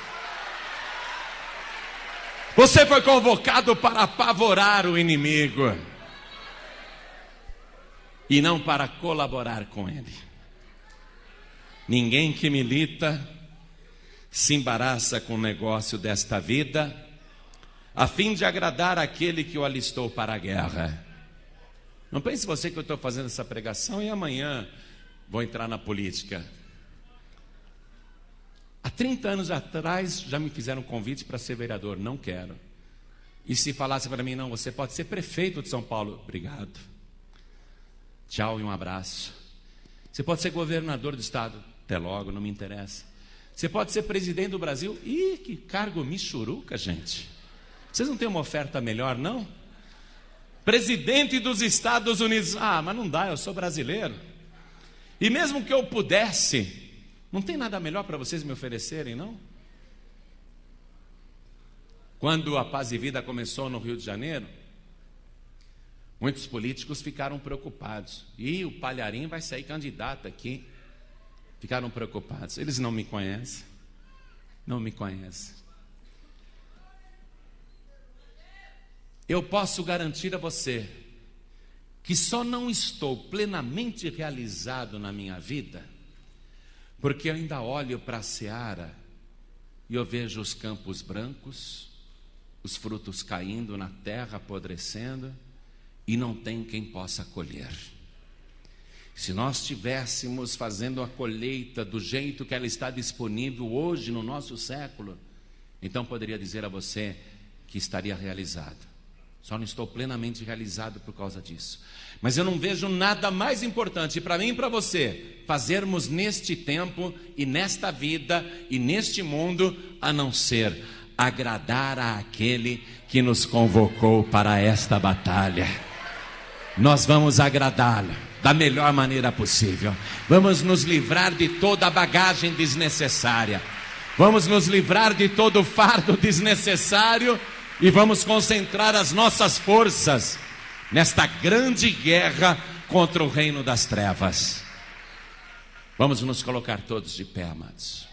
Você foi convocado para apavorar o inimigo e não para colaborar com ele. Ninguém que milita se embaraça com o negócio desta vida a fim de agradar aquele que o alistou para a guerra. Não pense você que eu estou fazendo essa pregação e amanhã vou entrar na política. Há 30 anos atrás já me fizeram um convite para ser vereador. Não quero. E se falasse para mim: não, você pode ser prefeito de São Paulo. Obrigado. Tchau e um abraço. Você pode ser governador do estado. Até logo, não me interessa. Você pode ser presidente do Brasil. Ih, que cargo michuruca, gente. Vocês não têm uma oferta melhor, não? Presidente dos Estados Unidos. Ah, mas não dá, eu sou brasileiro. E mesmo que eu pudesse, não tem nada melhor para vocês me oferecerem, não? Quando a Paz e Vida começou no Rio de Janeiro, muitos políticos ficaram preocupados. E o Palharim vai sair candidato aqui. Ficaram preocupados. Eles não me conhecem. Não me conhecem. Eu posso garantir a você que só não estou plenamente realizado na minha vida porque eu ainda olho para a seara e eu vejo os campos brancos, os frutos caindo na terra, apodrecendo, e não tem quem possa colher. Se nós estivéssemos fazendo a colheita do jeito que ela está disponível hoje no nosso século, então poderia dizer a você que estaria realizado. Só não estou plenamente realizado por causa disso. Mas eu não vejo nada mais importante para mim e para você fazermos neste tempo e nesta vida e neste mundo, a não ser agradar àquele que nos convocou para esta batalha. Nós vamos agradá-lo da melhor maneira possível. Vamos nos livrar de toda a bagagem desnecessária. Vamos nos livrar de todo o fardo desnecessário e vamos concentrar as nossas forças nesta grande guerra contra o reino das trevas. Vamos nos colocar todos de pé, amados.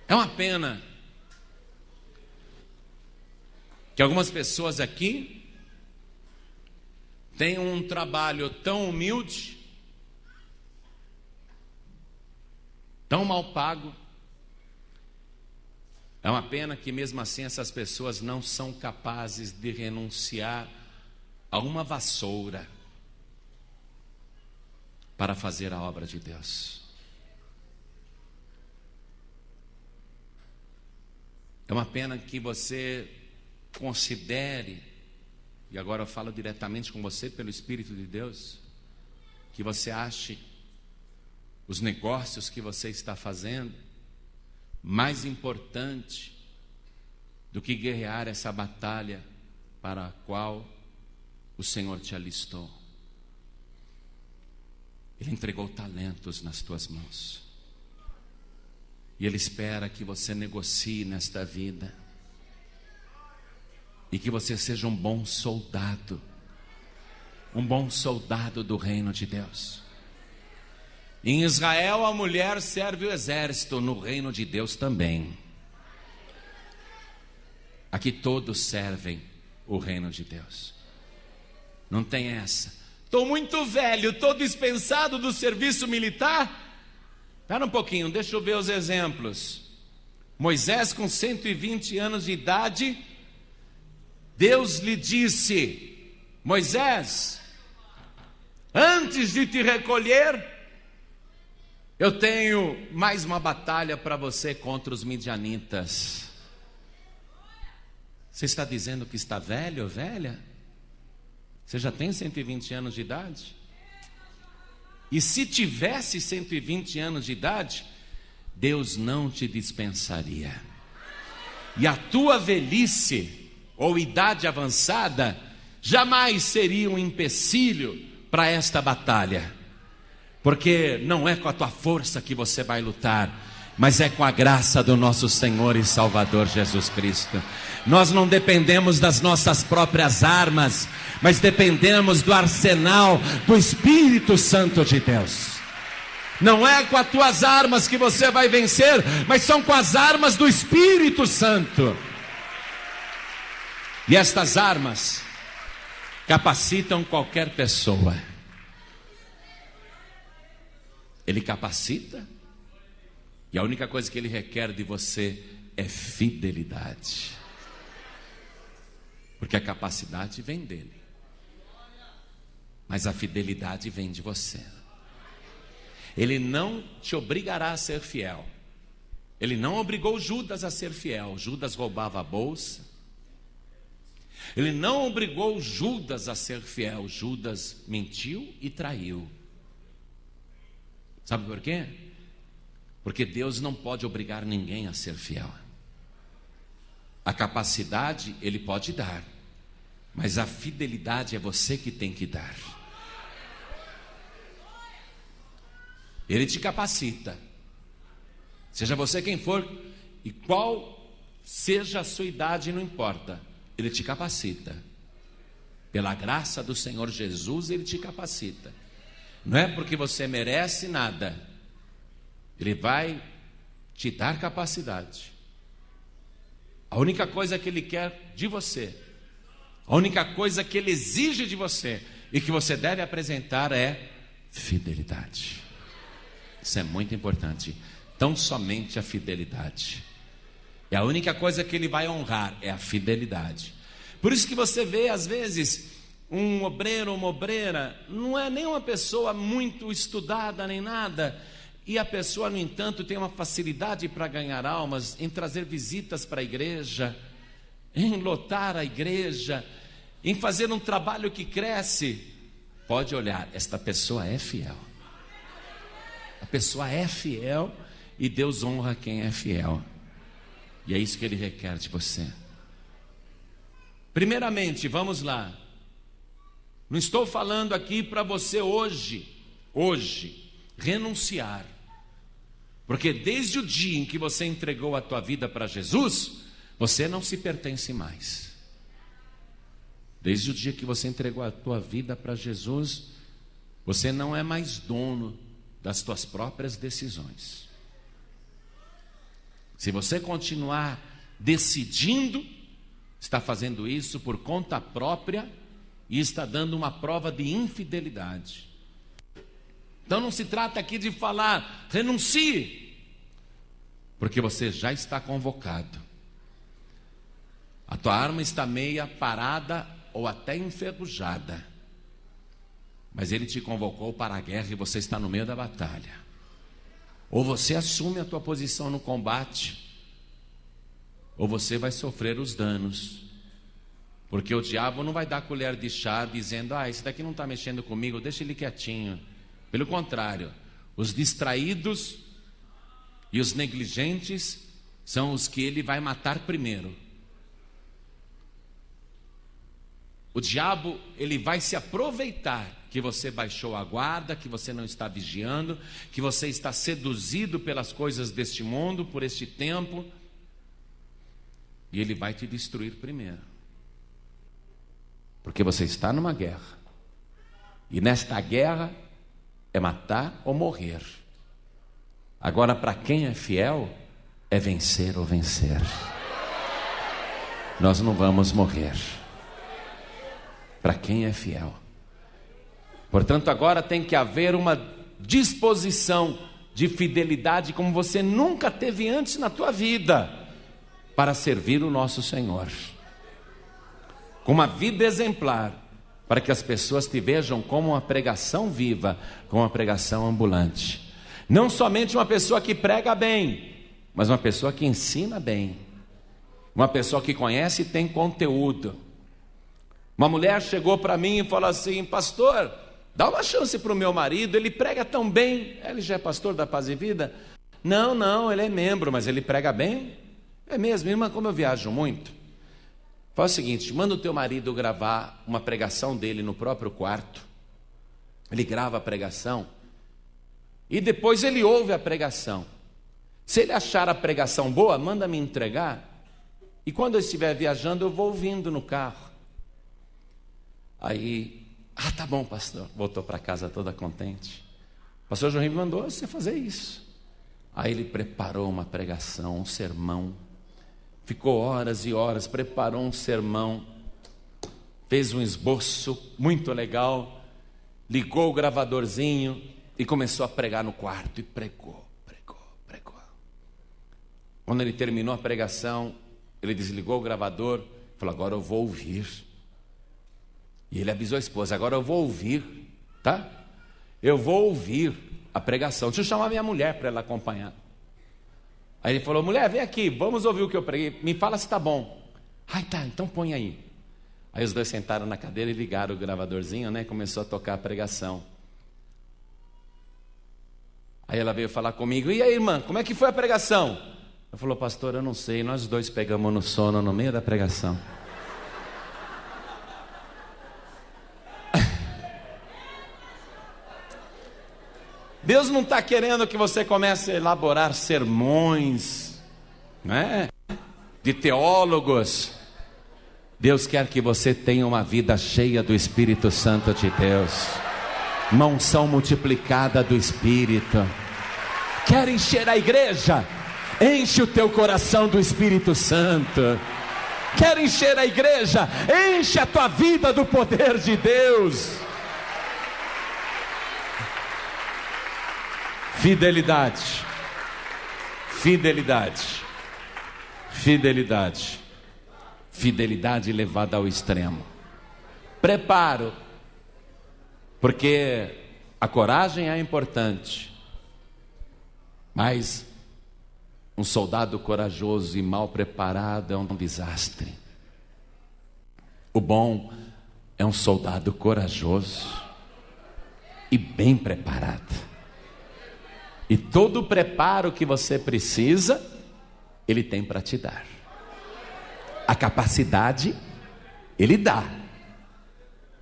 É uma pena que algumas pessoas aqui têm um trabalho tão humilde, tão mal pago. É uma pena que mesmo assim essas pessoas não são capazes de renunciar a uma vassoura para fazer a obra de Deus. É uma pena que você considere, e agora eu falo diretamente com você pelo Espírito de Deus, que você ache os negócios que você está fazendo mais importante do que guerrear essa batalha para a qual o Senhor te alistou. Ele entregou talentos nas tuas mãos e Ele espera que você negocie nesta vida e que você seja um bom soldado do reino de Deus. Em Israel a mulher serve o exército, no reino de Deus também. Aqui todos servem o reino de Deus. Não tem essa. Estou muito velho, estou dispensado do serviço militar. Espera um pouquinho, deixa eu ver os exemplos. Moisés, com 120 anos de idade, Deus lhe disse: Moisés, antes de te recolher, eu tenho mais uma batalha para você contra os midianitas. Você está dizendo que está velho ou velha? Você já tem 120 anos de idade? E se tivesse 120 anos de idade, Deus não te dispensaria. E a tua velhice ou idade avançada jamais seria um empecilho para esta batalha. Porque não é com a tua força que você vai lutar, mas é com a graça do nosso Senhor e Salvador Jesus Cristo. Nós não dependemos das nossas próprias armas, mas dependemos do arsenal do Espírito Santo de Deus. Não é com as tuas armas que você vai vencer, mas são com as armas do Espírito Santo. E estas armas capacitam qualquer pessoa. Ele capacita, e a única coisa que Ele requer de você é fidelidade. Porque a capacidade vem dele, mas a fidelidade vem de você. Ele não te obrigará a ser fiel. Ele não obrigou Judas a ser fiel. Judas roubava a bolsa. Ele não obrigou Judas a ser fiel. Judas mentiu e traiu. Sabe por quê? Porque Deus não pode obrigar ninguém a ser fiel. A capacidade Ele pode dar, mas a fidelidade é você que tem que dar. Ele te capacita, Seja você quem for e qual seja a sua idade, não importa, Ele te capacita. Pela graça do Senhor Jesus, Ele te capacita. Não é porque você merece nada, Ele vai te dar capacidade. A única coisa que Ele quer de você, a única coisa que Ele exige de você e que você deve apresentar é fidelidade. Isso é muito importante. Tão somente a fidelidade. E a única coisa que Ele vai honrar é a fidelidade. Por isso que você vê, às vezes, um obreiro ou uma obreira, não é nem uma pessoa muito estudada nem nada, e a pessoa, no entanto, tem uma facilidade para ganhar almas, em trazer visitas para a igreja, em lotar a igreja, em fazer um trabalho que cresce. Pode olhar, esta pessoa é fiel. A pessoa é fiel e Deus honra quem é fiel. E é isso que Ele requer de você. Primeiramente, vamos lá. Não estou falando aqui para você hoje, renunciar. Porque desde o dia em que você entregou a tua vida para Jesus, você não se pertence mais. Desde o dia que você entregou a tua vida para Jesus, você não é mais dono das tuas próprias decisões. Se você continuar decidindo, está fazendo isso por conta própria e está dando uma prova de infidelidade. Então não se trata aqui de falar, renuncie, porque você já está convocado. A tua arma está meia parada ou até enferrujada, mas Ele te convocou para a guerra e você está no meio da batalha. Ou você assume a tua posição no combate, ou você vai sofrer os danos. Porque o diabo não vai dar colher de chá dizendo, esse daqui não está mexendo comigo, deixa ele quietinho. Pelo contrário, os distraídos e os negligentes são os que ele vai matar primeiro. O diabo, ele vai se aproveitar que você baixou a guarda, que você não está vigiando, que você está seduzido pelas coisas deste mundo, por este tempo, e ele vai te destruir primeiro. Porque você está numa guerra, e nesta guerra é matar ou morrer. Agora, para quem é fiel, é vencer ou vencer. Nós não vamos morrer. Para quem é fiel. Portanto, agora tem que haver uma disposição de fidelidade como você nunca teve antes na tua vida, para servir o nosso Senhor. Com uma vida exemplar, para que as pessoas te vejam como uma pregação viva, como uma pregação ambulante. Não somente uma pessoa que prega bem, mas uma pessoa que ensina bem. Uma pessoa que conhece e tem conteúdo. Uma mulher chegou para mim e falou assim: pastor, dá uma chance para o meu marido, ele prega tão bem. Ele já é pastor da Paz e Vida? Não, ele é membro, mas ele prega bem? É mesmo, irmã, como eu viajo muito, faz o seguinte, manda o teu marido gravar uma pregação dele no próprio quarto. Ele grava a pregação e depois ele ouve a pregação. Se ele achar a pregação boa, manda me entregar, e quando eu estiver viajando eu vou ouvindo no carro. Aí, tá bom, pastor. Voltou para casa toda contente. O pastor João me mandou você fazer isso. Aí ele preparou uma pregação, um sermão. Ficou horas e horas, preparou um sermão. Fez um esboço muito legal. Ligou o gravadorzinho e começou a pregar no quarto. E pregou. Quando ele terminou a pregação, ele desligou o gravador e falou: agora eu vou ouvir. E ele avisou a esposa: agora eu vou ouvir, tá? Eu vou ouvir a pregação. Deixa eu chamar minha mulher para ela acompanhar. Aí ele falou: mulher, vem aqui, vamos ouvir o que eu preguei. Me fala se está bom. Tá, então põe aí. Aí os dois sentaram na cadeira e ligaram o gravadorzinho, né? Começou a tocar a pregação. Aí ela veio falar comigo: e aí, irmã, como é que foi a pregação? Eu falei: pastor, eu não sei, nós dois pegamos no sono no meio da pregação. Deus não está querendo que você comece a elaborar sermões, né, de teólogos. Deus quer que você tenha uma vida cheia do Espírito Santo de Deus, uma unção multiplicada do Espírito. Quer encher a igreja? Enche o teu coração do Espírito Santo. Quer encher a igreja? Enche a tua vida do poder de Deus. Fidelidade, fidelidade, fidelidade, fidelidade levada ao extremo. Preparo, porque a coragem é importante, mas um soldado corajoso e mal preparado é um desastre. O bom é um soldado corajoso e bem preparado. E todo o preparo que você precisa, Ele tem para te dar. A capacidade, Ele dá.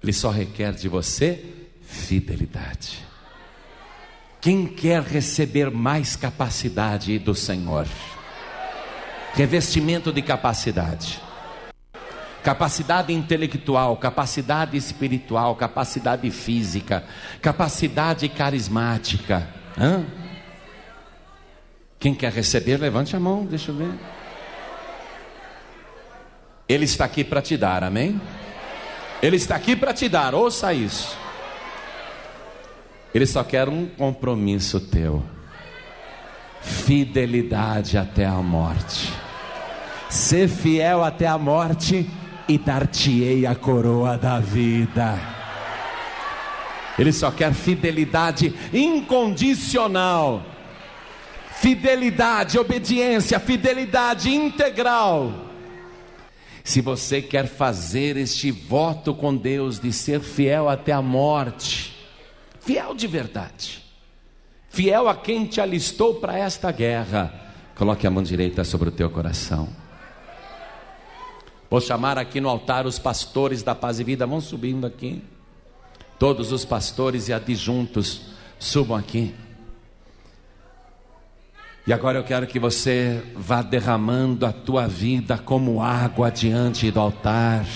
Ele só requer de você fidelidade. Quem quer receber mais capacidade do Senhor? Revestimento de capacidade. Capacidade intelectual, capacidade espiritual, capacidade física, capacidade carismática. Quem quer receber, levante a mão, deixa eu ver. Ele está aqui para te dar, amém? Ele está aqui para te dar, ouça isso. Ele só quer um compromisso teu. Fidelidade até a morte. Ser fiel até a morte e dar-te-ei a coroa da vida. Ele só quer fidelidade incondicional. Fidelidade, obediência, fidelidade integral. Se você quer fazer este voto com Deus de ser fiel até a morte, fiel de verdade, fiel a quem te alistou para esta guerra, coloque a mão direita sobre o teu coração. Vou chamar aqui no altar os pastores da Paz e Vida, vão subindo aqui. Todos os pastores e adjuntos subam aqui. E agora eu quero que você vá derramando a tua vida como água diante do altar.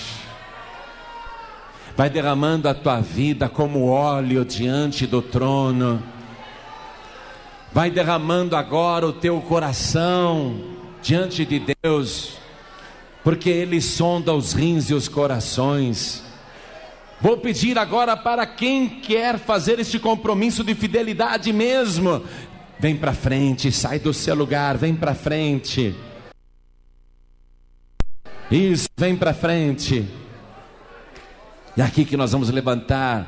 Vai derramando a tua vida como óleo diante do trono. Vai derramando agora o teu coração diante de Deus, porque Ele sonda os rins e os corações. Vou pedir agora para quem quer fazer este compromisso de fidelidade mesmo, vem para frente, sai do seu lugar, vem para frente. Isso, vem para frente. E aqui que nós vamos levantar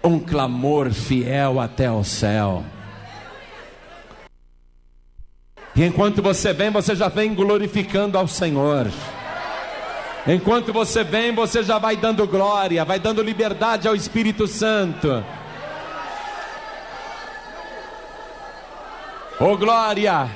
um clamor fiel até o céu. E enquanto você vem, você já vem glorificando ao Senhor. Enquanto você vem, você já vai dando glória, vai dando liberdade ao Espírito Santo. Oh glória!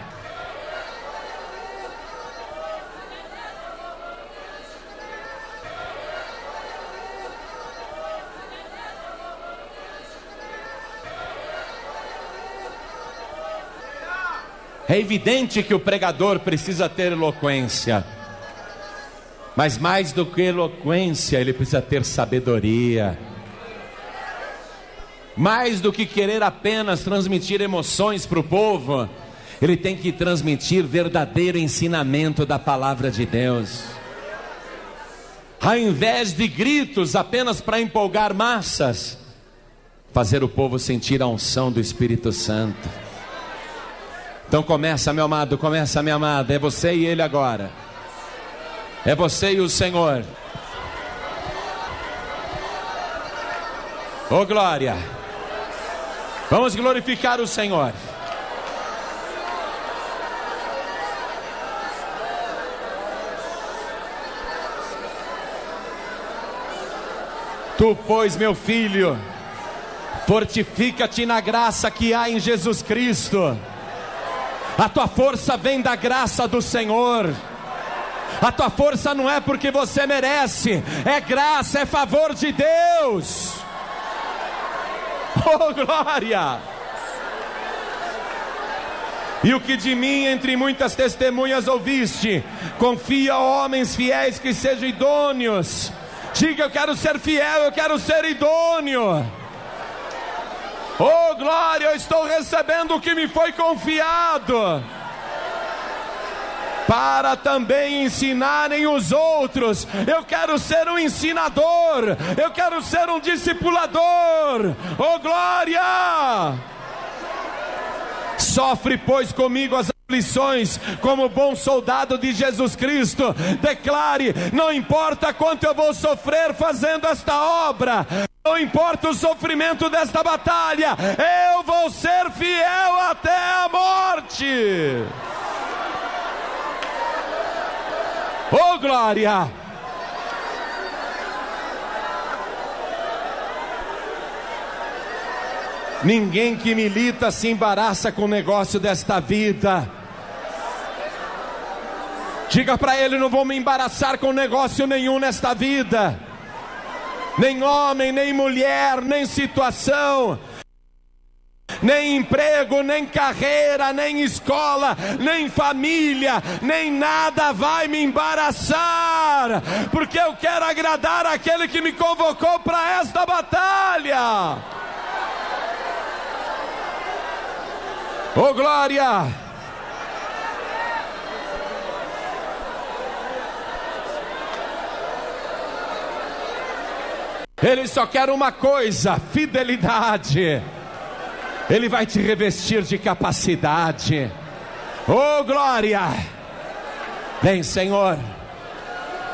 É evidente que o pregador precisa ter eloquência, mas mais do que eloquência, ele precisa ter sabedoria. Mais do que querer apenas transmitir emoções para o povo, ele tem que transmitir verdadeiro ensinamento da palavra de Deus. Ao invés de gritos apenas para empolgar massas, fazer o povo sentir a unção do Espírito Santo. Então começa, meu amado, começa, minha amada. É você e Ele agora. É você e o Senhor. Oh glória! Vamos glorificar o Senhor. Tu, pois, meu filho, fortifica-te na graça que há em Jesus Cristo. A tua força vem da graça do Senhor. A tua força não é porque você merece, é graça, é favor de Deus. Oh glória! E o que de mim entre muitas testemunhas ouviste, confia a homens fiéis que sejam idôneos. Diga: eu quero ser fiel, eu quero ser idôneo. Oh glória, eu estou recebendo o que me foi confiado, para também ensinarem os outros. Eu quero ser um ensinador, eu quero ser um discipulador. Oh glória! Sofre, pois, comigo as aflições, como bom soldado de Jesus Cristo. Declare: não importa quanto eu vou sofrer fazendo esta obra, não importa o sofrimento desta batalha, eu vou ser fiel até a morte. Oh glória! Ninguém que milita se embaraça com o negócio desta vida. Diga para ele: não vou me embaraçar com negócio nenhum nesta vida. Nem homem, nem mulher, nem situação, nem emprego, nem carreira, nem escola, nem família, nem nada vai me embaraçar, porque eu quero agradar aquele que me convocou para esta batalha. Oh glória! Ele só quer uma coisa: fidelidade. Ele vai te revestir de capacidade. Oh glória! Vem, Senhor,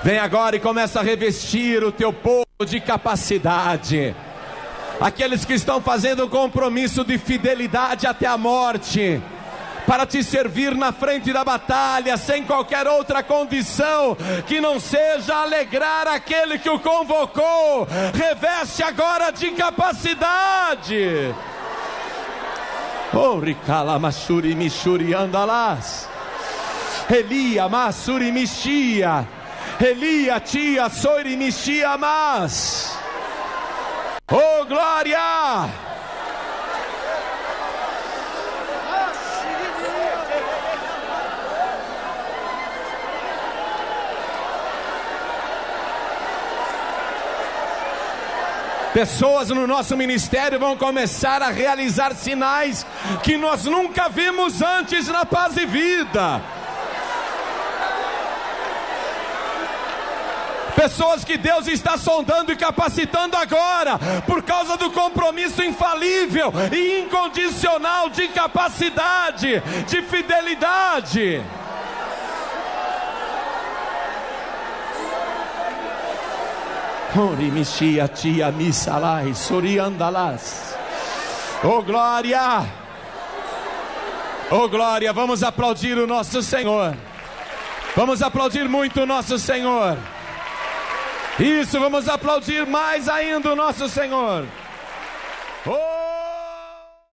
vem agora e começa a revestir o teu povo de capacidade. Aqueles que estão fazendo um compromisso de fidelidade até a morte, para te servir na frente da batalha, sem qualquer outra condição que não seja alegrar aquele que o convocou. Reveste agora de capacidade. Oh, ricala masuri mishuri andalas, Elia masuri mishia, Elia tia sori mishia mas. Oh glória! Pessoas no nosso ministério vão começar a realizar sinais que nós nunca vimos antes na Paz e Vida. Pessoas que Deus está sondando e capacitando agora, por causa do compromisso infalível e incondicional de capacidade, de fidelidade. Oh glória! Oh glória! Vamos aplaudir o nosso Senhor. Vamos aplaudir muito o nosso Senhor. Isso, vamos aplaudir mais ainda o nosso Senhor. Oh!